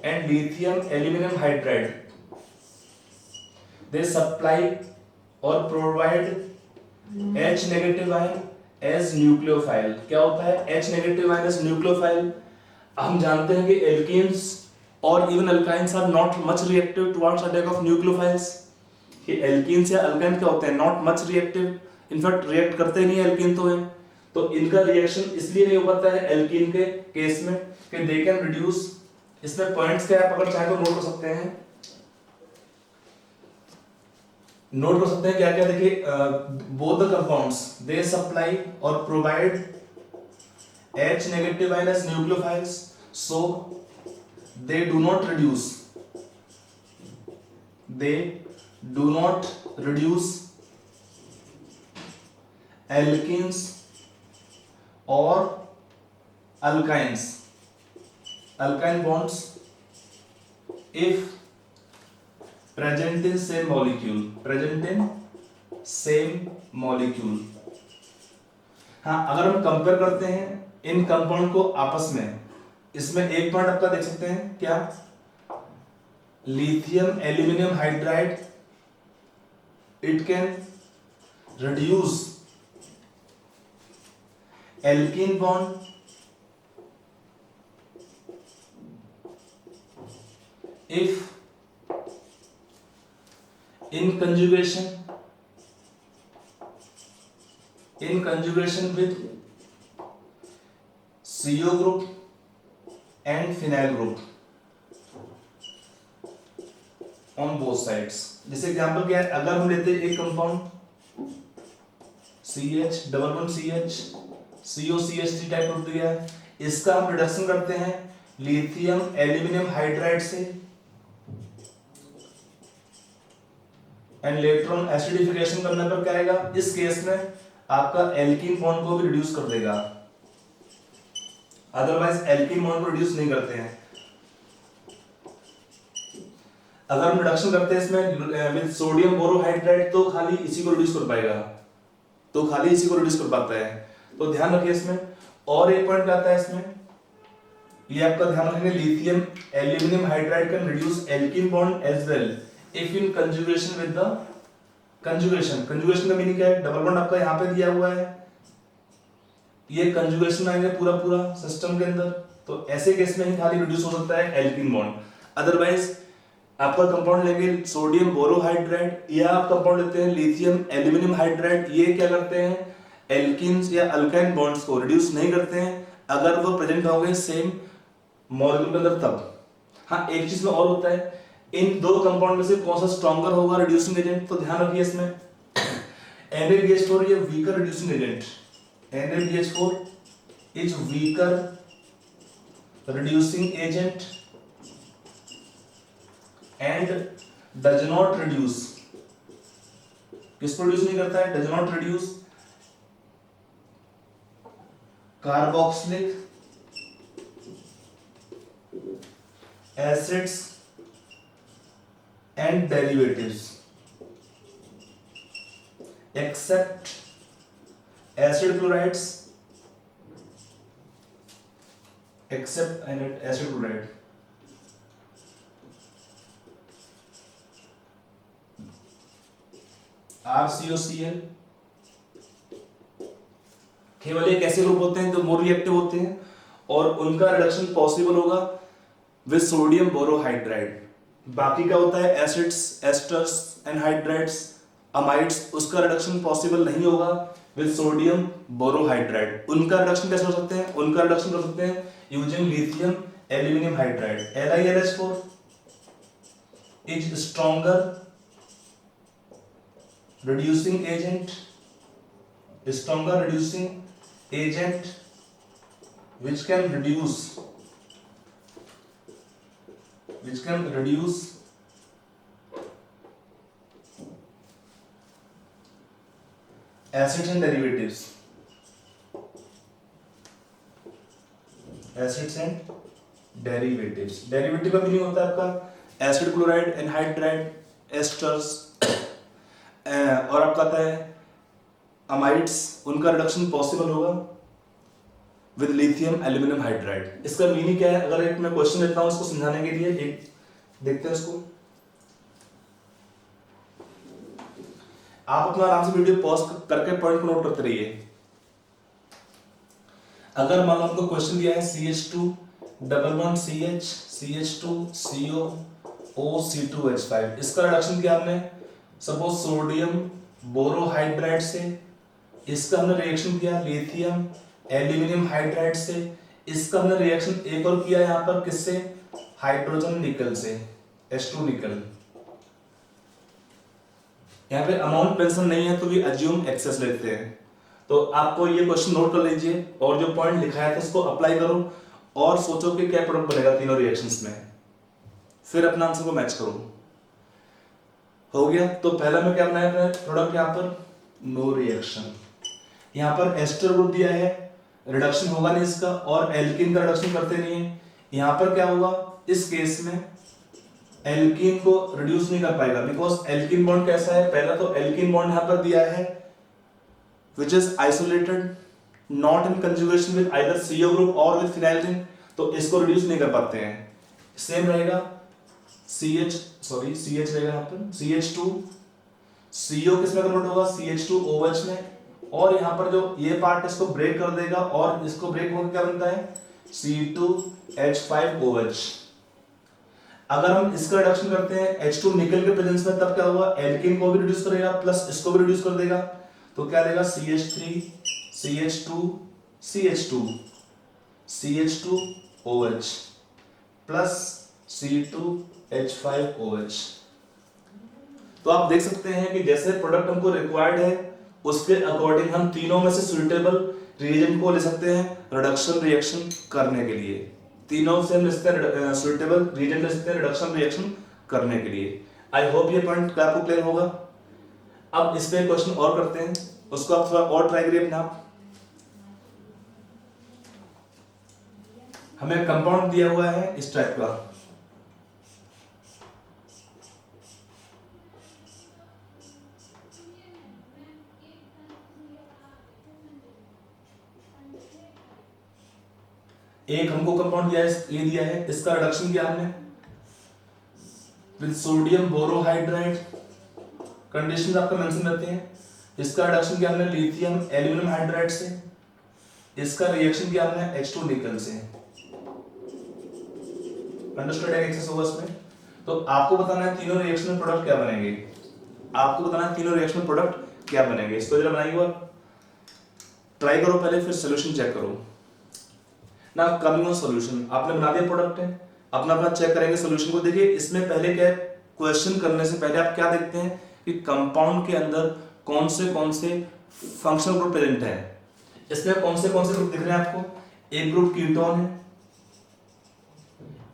and lithium aluminium hydride, they supply और provide H negative ion as nucleophile. क्या होता है H negative ion as nucleophile, हम जानते हैं कि एल्कीन्स और even alkynes are not much reactive towards attack of nucleophiles. कि एल्कीन्स या अल्काइन क्या होते हैं, not much reactive, in fact react करते नहीं है एल्कीन तो है, तो इनका रिएक्शन इसलिए नहीं हो पाता है एल्कीन के केस में कि दे कैन रिड्यूस। इसमें पॉइंट्स क्या है, आप अगर चाहे तो नोट कर सकते हैं, नोट कर सकते हैं क्या क्या, देखिए both the compounds they supply और provide H negative ion as nucleophiles, so they do not reduce, they do not reduce alkenes or alkynes, alkyne bonds if present in same molecule, present in same molecule। हाँ, अगर हम compare करते हैं इन compound को आपस में, इसमें एक पॉइंट आपका देख सकते हैं क्या, lithium aluminium hydride, it can reduce alkene bond if in conjugation with CO group and phenyl group on both sides। जैसे एग्जांपल क्या है, अगर हम लेते हैं एक compound CH double bond CH COCH3 type group दिया है, इसका हम रिडक्शन करते हैं लिथियम एल्यूमिनियम हाइड्राइड से एंड लेटर ऑन एसिडिफिकेशन करने पर क्या आएगा, इस केस में आपका एल्कीन बॉन्ड को भी रिड्यूस कर देगा, अदरवाइज एल्कीन बॉन्ड को रिड्यूस नहीं करते हैं। अगर हम रिडक्शन करते हैं इसमें विद सोडियम बोरोहाइड्राइड तो खाली इसी को रिड्यूस कर पाएगा, तो खाली इसी को रिड्यूस कर पाता है, तो ध्यान रखिए इसमें। और एक पॉइंट आता है इसमें, ये आपका ध्यान रखेंगे, lithium aluminium hydride can reduce alkene bond as well if in conjugation with the conjugation. Conjugation का मीनिंग क्या है, डबल बॉन्ड आपका यहाँ पे दिया हुआ है, ये कंजुगेशन आएंगे पूरा पूरा सिस्टम के अंदर, तो ऐसे केस में ही खाली रिड्यूस हो सकता है एल्कीन बॉन्ड। अदरवाइज आपका कंपाउंड लेंगे सोडियम बोरोहाइड्राइड या आप कंपाउंड लेते हैं लिथियम एल्यूमिनियम हाइड्राइड, ये क्या करते हैं एल्कीन्स या अल्काइन बॉन्ड्स को रिड्यूस नहीं करते हैं अगर वो प्रेजेंट होंगे सेम मॉलिक्यूल के अंदर तब। हाँ, एक चीज में और होता है, इन दो कंपाउंड में से कौन सा स्ट्रॉन्गर होगा रिड्यूसिंग एजेंट, तो ध्यान रखिए इसमें NaBH4 ये weaker reducing agent, NaBH4 is weaker reducing agent and does not reduce, किसको रिड्यूस नहीं करता है, does not reduce carboxylic acids and derivatives except acid chlorides, except acid chloride। RCOCl केवल एक ऐसे ग्रुप होते हैं जो मोर रिएक्टिव होते हैं और उनका रिडक्शन पॉसिबल होगा विद सोडियम बोरोहाइड्राइड। बाकी क्या होता है एसिड्स, एस्टर्स, एनहाइड्राइड्स, अमाइड्स, उसका रिडक्शन पॉसिबल नहीं होगा विद सोडियम बोरोहाइड्राइड। उनका रिडक्शन कैसे हो सकते हैं, उनका रिडक्शन कर सकते हैं using lithium aluminium hydride. LiLH4 is stronger reducing agent, stronger reducing agent which can reduce acids and derivatives, derivative का मीनिंग होता है आपका एसिड, क्लोराइड, एनहाइड्राइड, एस्टर्स और आपका आता है अमाइड्स, उनका रिडक्शन पॉसिबल होगा विद लिथियम एल्यूमिनियम हाइड्राइड। इसका मीनिंग क्या है, अगर एक मैं क्वेश्चन लेता हूं इसको समझाने के लिए, एक देखते हैं इसको। आप अपना आराम से वीडियो पॉज करके पॉइंट को नोट करते रहिए। अगर मान लो आपको क्वेश्चन दिया है CH2 double bond CH CH2 CO O C2H5। इसका रिडक्शन किया हमने, सपोज सोडियम बोरोहाइड्राइड से, इसका हमने रिएक्शन किया लिथियम एल्यूमिनियम हाइड्राइड से, इसका हमने रिएक्शन एक और किया यहाँ पर किससे, हाइड्रोजन निकल से, H2 निकल। यहाँ पे अमाउंट मेंशन नहीं है तो भी अज्यूम एक्सेस लेते हैं। तो आपको ये क्वेश्चन नोट कर लीजिए और जो पॉइंट लिखा है तो उसको अप्लाई करो और सोचो कि क्या प्रोडक्ट बनेगा तीनों रिएक्शंस में, फिर अपना आंसर को मैच करो। हो गया। तो पहला में क्या बनाया है प्रोडक्ट, यहाँ पर नो रिएक्शन, यहाँ पर एस्टर ग्रुप दिया है, रिडक्शन होगा नहीं इसका, और एल्कीन का रिडक्शन करते नहीं है। यहाँ पर क्या होगा, इस केस में एल्कीन को रिड्यूस नहीं कर पाएगा, बिकॉज एल्कीन बॉन्ड कैसा है, पहला तो एल्कीन बॉन्ड यहाँ पर दिया है which is isolated not in conjugation with either CO group or with phenyl ring, तो इसको रिड्यूस नहीं कर पाते हैं। सेम रहेगा CH रहेगा यहाँ पर CH2 CO किस में कन्वर्ट होगा, CH2OH में, और यहाँ पर जो ये पार्ट इसको ब्रेक कर देगा और इसको ब्रेक होकर क्या बनता है C2H5OH। अगर हम इसका रिडक्शन करते हैं H2 निकल के प्रेजेंस में, तब क्या होगा, एल्कीन को भी रिड्यूस करेगा प्लस इसको भी रिड्यूस कर देगा, तो क्या रहेगा CH3 CH2 CH2 CH2OH plus C2H5OH। तो आप देख सकते हैं कि जैसे प्रोडक्ट हमको रिक्वायर्ड है उसके अकॉर्डिंग हम तीनों में से सुइटेबल रिएजेंट को ले सकते हैं रिडक्शन रिएक्शन करने के लिए। तीनों से हम सुइटेबल रिएजेंट ले सकते हैं रिडक्शन रिएक्शन करने के लिए। आई होप ये पॉइंट आपको क्लियर होगा। अब इस पे क्वेश्चन और करते हैं, उसको आप थोड़ा और ट्राई करिए अपने आप। हमें कंपाउंड दिया हुआ है इस टाइप का, एक हमको कंपाउंड दिया है, ये दिया है, इसका रिडक्शन किया हमने विद सोडियम बोरोहाइड्राइड, कंडीशंस आपका मेंशन रहते हैं। इसका रिडक्शन किया हमने लिथियम एल्यूमिनियम हाइड्राइड से, इसका रिएक्शन किया हमने H2 निकल से। अंडरस्टूड है एक्सेस होगा इसमें। तो आपको बताना है तीनों रिएक्शन में प्रोडक्ट क्या बनेंगे, आपको बताना है तीनों रिएक्शन में प्रोडक्ट क्या बनेंगे। इसको जरा बनाइए और ट्राई करो पहले, फिर सॉल्यूशन चेक करो ना। कमिंग ऑन सॉल्यूशन, आपने बना दिया प्रोडक्ट है, अपना अपना चेक करेंगे सॉल्यूशन को। देखिए इसमें पहले क्या है, क्वेश्चन करने से पहले आप क्या देखते हैं कि कंपाउंड के अंदर कौन से फंक्शनल ग्रुप प्रेजेंट है। इसमें कौन से ग्रुप दिख रहे हैं आपको, एक ग्रुप कीटोन है,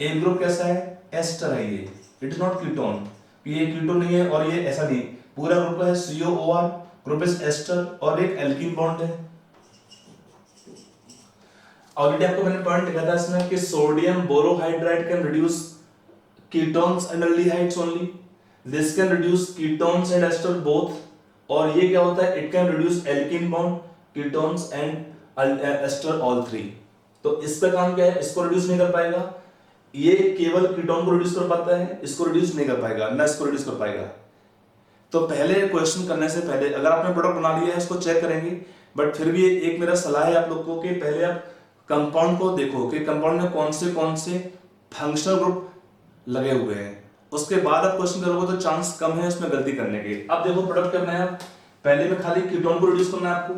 एक ग्रुप कैसा है, एस्टर है। ये इट इज नॉट कीटोन, ये कीटोन नहीं है, और ये ऐसा नहीं, पूरा ग्रुप है COOR, ग्रुप इज एस्टर, और एक एल्कीन बॉन्ड है। ऑलरेडी आपको मैंने पॉइंट लिखा था इसमें कि sodium borohydride can reduce ketones and aldehydes only, this can reduce ketones and ester both, और ये क्या होता है, it can reduce alkene bond ketones and ester all three. तो इस पे काम क्या है, इसको रिड्यूस नहीं कर पाएगा, ये केवल कीटोन को रिड्यूस कर पाता है, इसको रिड्यूस नहीं कर पाएगा, ना इसको रिड्यूस कर पाएगा। तो पहले क्वेश्चन करने से पहले अगर आपने प्रोडक्ट बना लिया है इसको चेक करेंगे, बट फिर भी एक मेरा सलाह है आप लोगों को कि पहले आप कंपाउंड को देखो कि कंपाउंड में कौन से फंक्शनल ग्रुप लगे हुए हैं, उसके बाद आप क्वेश्चन करोगे तो चांस कम है उसमें गलती करने के। अब देखो प्रोडक्ट क्या बनाया, पहले में खाली कीटोन को रिड्यूस करना है आपको,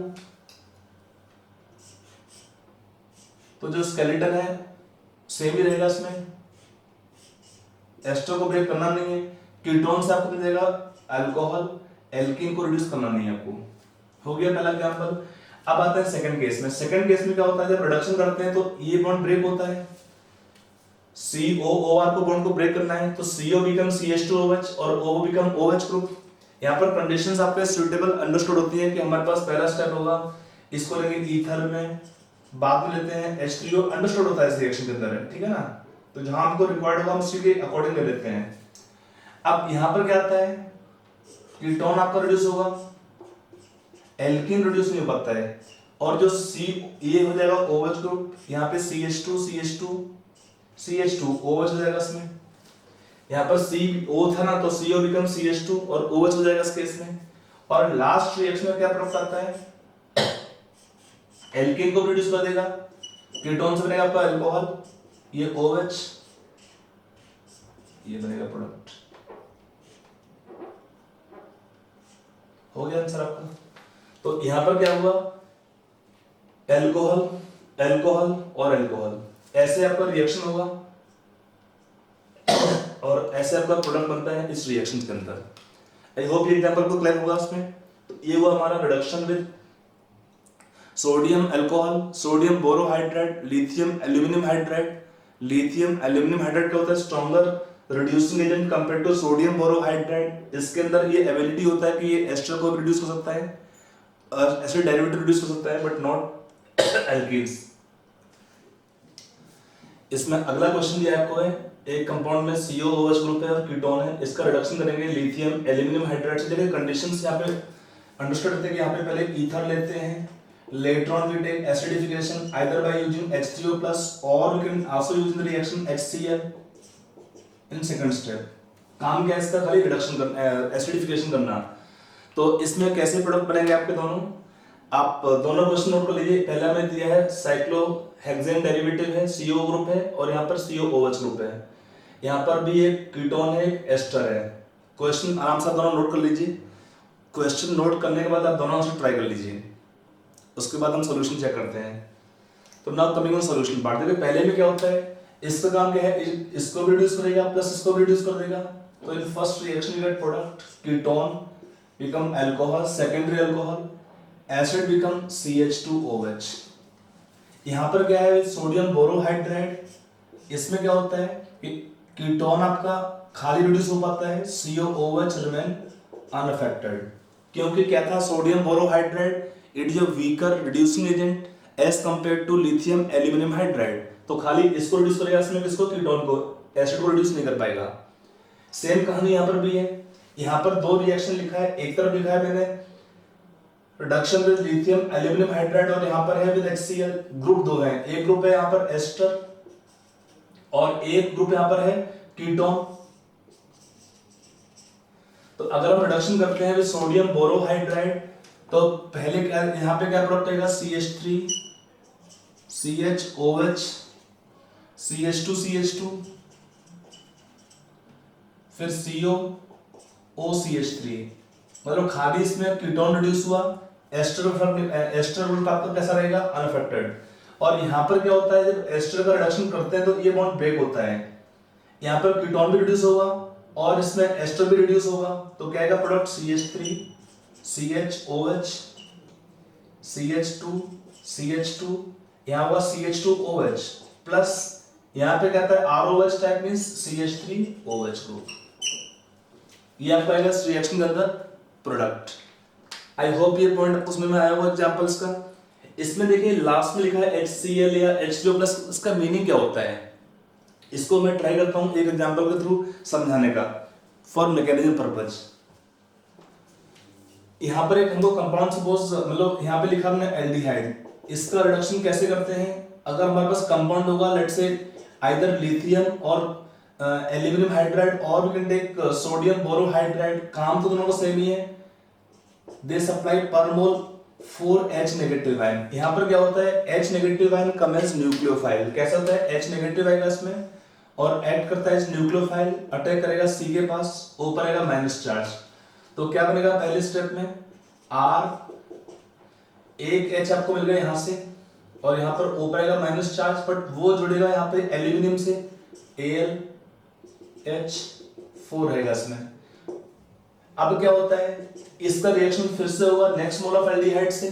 तो जो स्केलेटन है सेम ही रहेगा, इसमें एस्टर को ब्रेक करना नहीं है, कीटोन से आपको मिलेगा अल्कोहल, एल्कीन को रिड्यूस करना नहीं है आपको। हो गया पहला एग्जांपल। अब आता है सेकंड केस में। सेकंड केस में क्या होता है, जब रिडक्शन करते हैं तो ये बॉन्ड ब्रेक होता है, COOR को बॉन्ड को ब्रेक करना है, तो CO बिकम CH2OH और O बिकम OH ग्रुप। यहाँ पर कंडीशंस आपके सुइटेबल अंडरस्टूड होती है कि हमारे पास पहला स्टेप होगा, इसको लेंगे ईथर में, बाद में लेते हैं H3O, अंडरस्टूड होता है इस रिएक्शन के अंदर, ठीक है ना। तो जहां हमको रिक्वायर्ड होगा हम उसी के अकॉर्डिंग ले लेते हैं। अब यहाँ पर क्या आता है, कीटोन आपका रिड्यूस होगा, एल्कीन रिड्यूस नहीं हो पाता है, और जो ये हो जाएगा OH ग्रुप, यहाँ पे CH2 OH हो जाएगा इसमें, यहाँ पर CO था ना तो CO बिकम CH2 और OH हो जाएगा इस केस में। और लास्ट रिएक्शन में क्या प्रोडक्ट आता है, एल्कीन को रिड्यूस कर देगा, कीटोन से बनेगा आपका अल्कोहल, ये OH, ये बनेगा प्रोडक्ट। हो गया आंसर आपका। तो यहां पर क्या हुआ, एल्कोहल, एल्कोहल और एल्कोहल, ऐसे आपका रिएक्शन होगा और ऐसे आपका प्रोडक्ट बनता है इस रिएक्शन के अंदर। आई होप ये एग्जांपल को क्लियर हुआ इसमें। तो ये हुआ हमारा reduction with sodium alcohol, sodium borohydrate, lithium aluminium hydrate. Lithium aluminium hydrate क्या होता है, stronger reducing agent compare to sodium borohydrate. इसके अंदर ये एबिलिटी होता है कि ये एस्टर को रिड्यूस कर सकता है, एसिड डेरिवेटिव रिड्यूस कर सकता है, बट नॉट एल्कीन्स। इसमें अगला क्वेश्चन दिया आपको है, एक कंपाउंड में COOH ग्रुप है और कीटोन है, इसका रिडक्शन करेंगे लिथियम एल्यूमिनियम हाइड्रेट से। देखिए कंडीशंस यहाँ पे अंडरस्टैंड करते हैं कि यहाँ पे पहले ईथर लेते हैं, later on we take acidification either by using H3O plus or we can also use the reaction HCl in second step। काम क्या है इसका, खाली रिडक्शन करना, एसिडिफिकेशन करना। तो इसमें कैसे प्रोडक्ट बनेंगे आपके दोनों, आप दोनों क्वेश्चन नोट कर लीजिए। पहला में दिया है साइक्लोहेक्सेन डेरिवेटिव है, CO ग्रुप है और यहाँ पर COOH ग्रुप है। यहाँ पर भी एक कीटोन है, एक एस्टर है। क्वेश्चन आराम से दोनों नोट कर लीजिए। क्वेश्चन नोट करने के बाद आप दोनों आंसर ट्राई कर लीजिए, उसके बाद हम सॉल्यूशन चेक करते हैं। तो now coming on solution part, देखिए पहले में क्या होता है, इसका काम क्या है, इसको भी रिड्यूस करेगा प्लस इसको भी रिड्यूस कर देगा। तो in first reaction you get product ketone become alcohol, secondary alcohol, acid become CH2OH। यहाँ पर क्या है, सोडियम बोरोहाइड्रेट, इसमें क्या होता है कि कीटोन आपका खाली रिड्यूस हो पाता है, COOH रिमेन अनअफेक्टेड। क्योंकि क्या था, sodium borohydrate it is a weaker reducing agent as compare to lithium aluminium hydride. तो खाली इसको रिड्यूस करेगा, इसमें किसको, कीटोन को, एसिड को रिड्यूस नहीं कर पाएगा। सेम कहानी यहाँ पर भी है। यहाँ पर दो रिएक्शन लिखा है, एक तरफ लिखा है मैंने reduction with lithium aluminium hydride और यहाँ पर है विद HCl। ग्रुप दो है, एक ग्रुप है यहाँ पर एस्टर और एक ग्रुप यहाँ पर है कीटोन। तो अगर हम रिडक्शन करते हैं विद सोडियम बोरोहाइड्राइड, तो पहले क्या, यहाँ पे क्या प्रोडक्ट आएगा, CH3 CHOH CH2 CH2 फिर COOCH3। मतलब खाली इसमें कीटोन रिड्यूस हुआ, एस्टर ग्रुप आपका कैसा रहेगा, अनअफेक्टेड। और यहाँ पर क्या होता है, जब एस्टर का रिडक्शन करते हैं तो ये बॉन्ड ब्रेक होता है, यहाँ पर कीटोन भी रिड्यूस होगा और इसमें एस्टर भी रिड्यूस होगा। तो क्या आएगा product, CH3 CHOH CH2 CH2, यहाँ हुआ CH2OH प्लस यहाँ पे कहता है ROH type means CH3OH group. ये आपका आएगा इस रिएक्शन के अंदर प्रोडक्ट। आई होप ये पॉइंट आपको समझ में आया होगा एग्जांपल्स का। इसमें देखिए लास्ट में लिखा है HCl या H2O प्लस, इसका मीनिंग क्या होता है, इसको मैं ट्राई करता हूं एक एग्जांपल के थ्रू समझाने का फॉर मैकेनिज्म पर्पज। यहाँ पर एक हमको कंपाउंड सपोज, मतलब यहाँ पे लिखा हमने एल्डिहाइड, इसका रिडक्शन कैसे करते हैं। अगर हमारे पास कंपाउंड होगा लेट्स से आइदर लिथियम और एल्यूमिनियम हाइड्राइड और we can take sodium borohydride, काम तो दोनों का सेम ही है। दे सप्लाई पर मोल 4H नेगेटिव आयन। यहाँ पर क्या होता है, H नेगेटिव आयन कम एज न्यूक्लियोफाइल। कैसा होता है, H नेगेटिव आएगा इसमें और ऐड करता है न्यूक्लियोफाइल, अटैक करेगा C के पास, ऊपर आएगा माइनस चार्ज। तो क्या बनेगा पहले स्टेप में, R एक H आपको मिल गया यहाँ से और यहाँ पर ऊपर आएगा माइनस चार्ज, बट वो जुड़ेगा यहाँ पे एल्यूमिनियम से, AlH4 रहेगा इसमें। अब क्या होता है, इसका रिएक्शन फिर से होगा नेक्स्ट मोल ऑफ एल्डिहाइड से।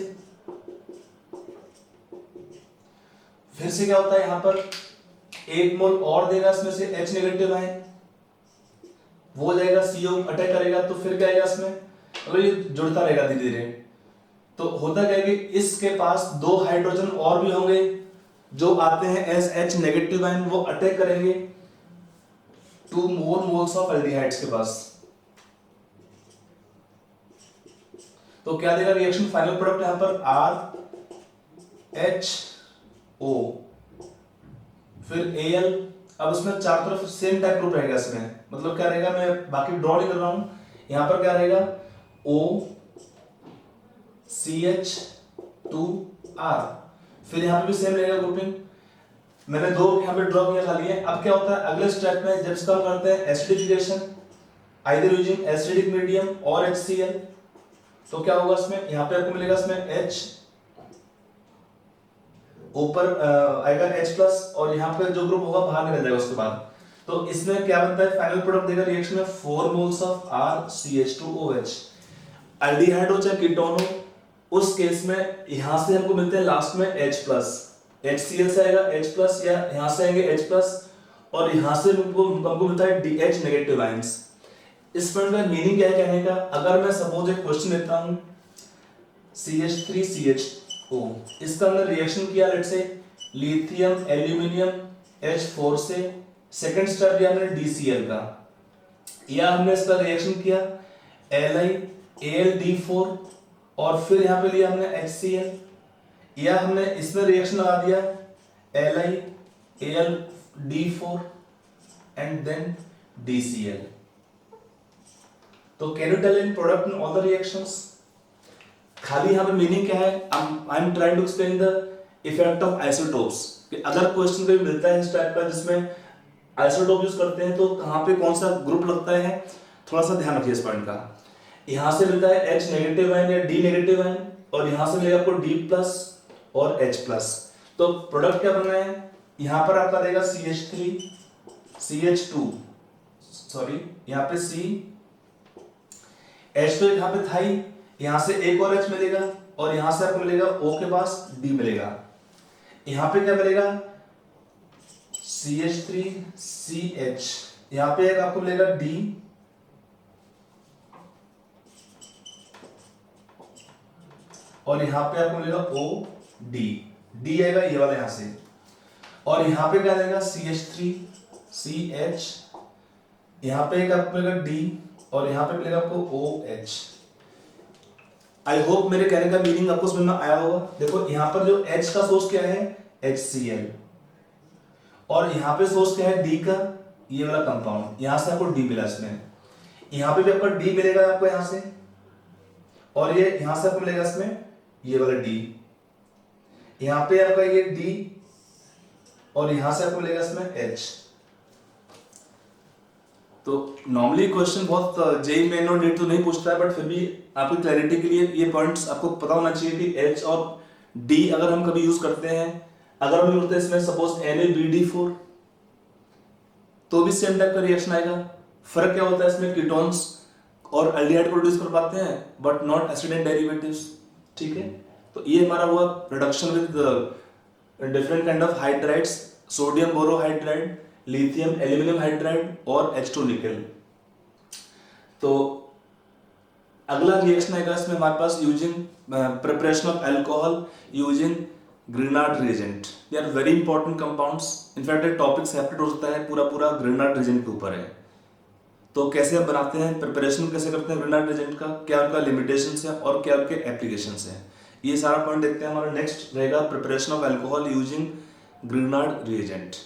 फिर से क्या होता है, यहाँ पर एक मोल और देगा इसमें से H नेगेटिव आयन, वो जाएगा CO अटैक करेगा, तो फिर क्या आएगा इसमें, मतलब ये जुड़ता रहेगा धीरे धीरे। तो होता क्या है कि इसके पास दो हाइड्रोजन और भी होंगे जो आते हैं एज H नेगेटिव आयन, वो अटैक करेंगे 2 मोर मोल्स ऑफ एल्डिहाइड्स के पास। तो क्या देगा रिएक्शन, फाइनल प्रोडक्ट यहाँ पर RHO फिर Al। अब इसमें चार तरफ सेम टाइप ग्रुप रहेगा इसमें, मतलब क्या रहेगा, मैं बाकी ड्रॉ नहीं कर रहा हूं, यहां पर क्या रहेगा OCH2R, फिर यहां पे भी सेम रहेगा ग्रुपिंग मैंने दो यहाँ पे ड्रॉ किया खाली है। अब क्या होता है अगले स्टेप में, जब इसका हम करते हैं acidification either using acidic medium और HCl, तो क्या होगा इसमें, यहाँ पे आपको मिलेगा इसमें H, ऊपर आएगा H+ और यहाँ पे जो ग्रुप होगा बाहर निकल जाएगा उसके बाद। तो इसमें क्या बनता है, फाइनल प्रोडक्ट देगा रिएक्शन में 4 मोल्स ऑफ RCH2OH। एल्डिहाइड हो चाहे कीटोन हो, उस केस में यहां से हमको मिलते हैं लास्ट में H+, HCl से आएगा H+, या यहां से आएंगे H+, और यहां से हमको मिलता है DH नेगेटिव आयंस। इस पॉइंट का मीनिंग क्या है कहने का, अगर मैं सपोज एक क्वेश्चन लेता हूं CH3CH2, इसका हमने रिएक्शन किया let's say lithium aluminium H4 से, सेकंड स्टेप लिया हमने DCl का, या हमने इसका रिएक्शन किया LiAlD4 और फिर यहां पे लिया हमने HCl, या हमने इसमें रिएक्शन लगा दिया LiAlD4 एंड देन DCl। तो can you tell in product in all the reactions, खाली यहां पे मीनिंग क्या है, I am trying to explain the effect of isotopes, कि अगर क्वेश्चन कोई मिलता है इस टाइप का जिसमें आइसोटोप यूज करते हैं तो कहां पे कौन सा ग्रुप लगता है, थोड़ा सा ध्यान रखिए इस पॉइंट का। यहां से मिलता है H नेगेटिव आयन या D नेगेटिव आयन, और यहां से मिलेगा आपको D+ और H+। तो प्रोडक्ट क्या बन रहा है, यहां पर आपका देगा CH3 CH2 सॉरी यहां पे C H तो यहां पे था ही, यहां से एक और H मिलेगा और यहां से आपको मिलेगा O के पास D मिलेगा। यहां पे क्या मिलेगा CH3 CH, यहां पे एक आपको मिलेगा D और यहां पे आपको मिलेगा OD, D आएगा ये वाला यहां से, और यहां पे क्या आएगा CH3 CH, यहां पे एक आपको मिलेगा D और यहां पे मिलेगा आपको OH। आई होप मेरे कहने का मीनिंग आपको समझ में आया होगा। देखो यहां पर जो H का सोर्स क्या है HCl, और यहां पे सोर्स क्या है D का, ये वाला कंपाउंड, यहां से आपको D मिला इसमें, यहां पे भी आपको D मिलेगा आपको यहां से, और ये यहां से आपको मिलेगा इसमें ये वाला D, यहां पे आपका ये D और यहां से आपको मिलेगा इसमें H। तो नॉर्मली क्वेश्चन बहुत जेई मेन और नीट तो नहीं पूछता है, बट फिर भी आपकी क्लैरिटी के लिए ये पॉइंट्स आपको पता होना चाहिए कि H और D अगर हम कभी यूज करते हैं, अगर हम करते हैं इसमें सपोज NaBD4 तो भी सेम टाइप का रिएक्शन आएगा। फर्क क्या होता है इसमें, कीटोन्स और एल्डिहाइड प्रोड्यूस कर पाते हैं but not acid and derivatives, ठीक है। तो ये हमारा हुआ reduction with different kind of hydrides, sodium borohydride, lithium aluminium hydride और H2 निकल। तो अगला रिएक्शन आएगा इसमें हमारे पास using preparation of alcohol using Grignard reagent. They are very important compounds, in fact एक टॉपिक सेपरेट हो सकता है, पूरा ग्रिनार्ड रिएजेंट के ऊपर है। तो कैसे हम बनाते हैं, प्रिपरेशन कैसे करते हैं ग्रिनार्ड रिएजेंट का, क्या उनका लिमिटेशंस है और क्या उनके एप्लीकेशंस हैं, ये सारा पॉइंट देखते हैं। हमारा नेक्स्ट रहेगा preparation of alcohol using Grignard reagent.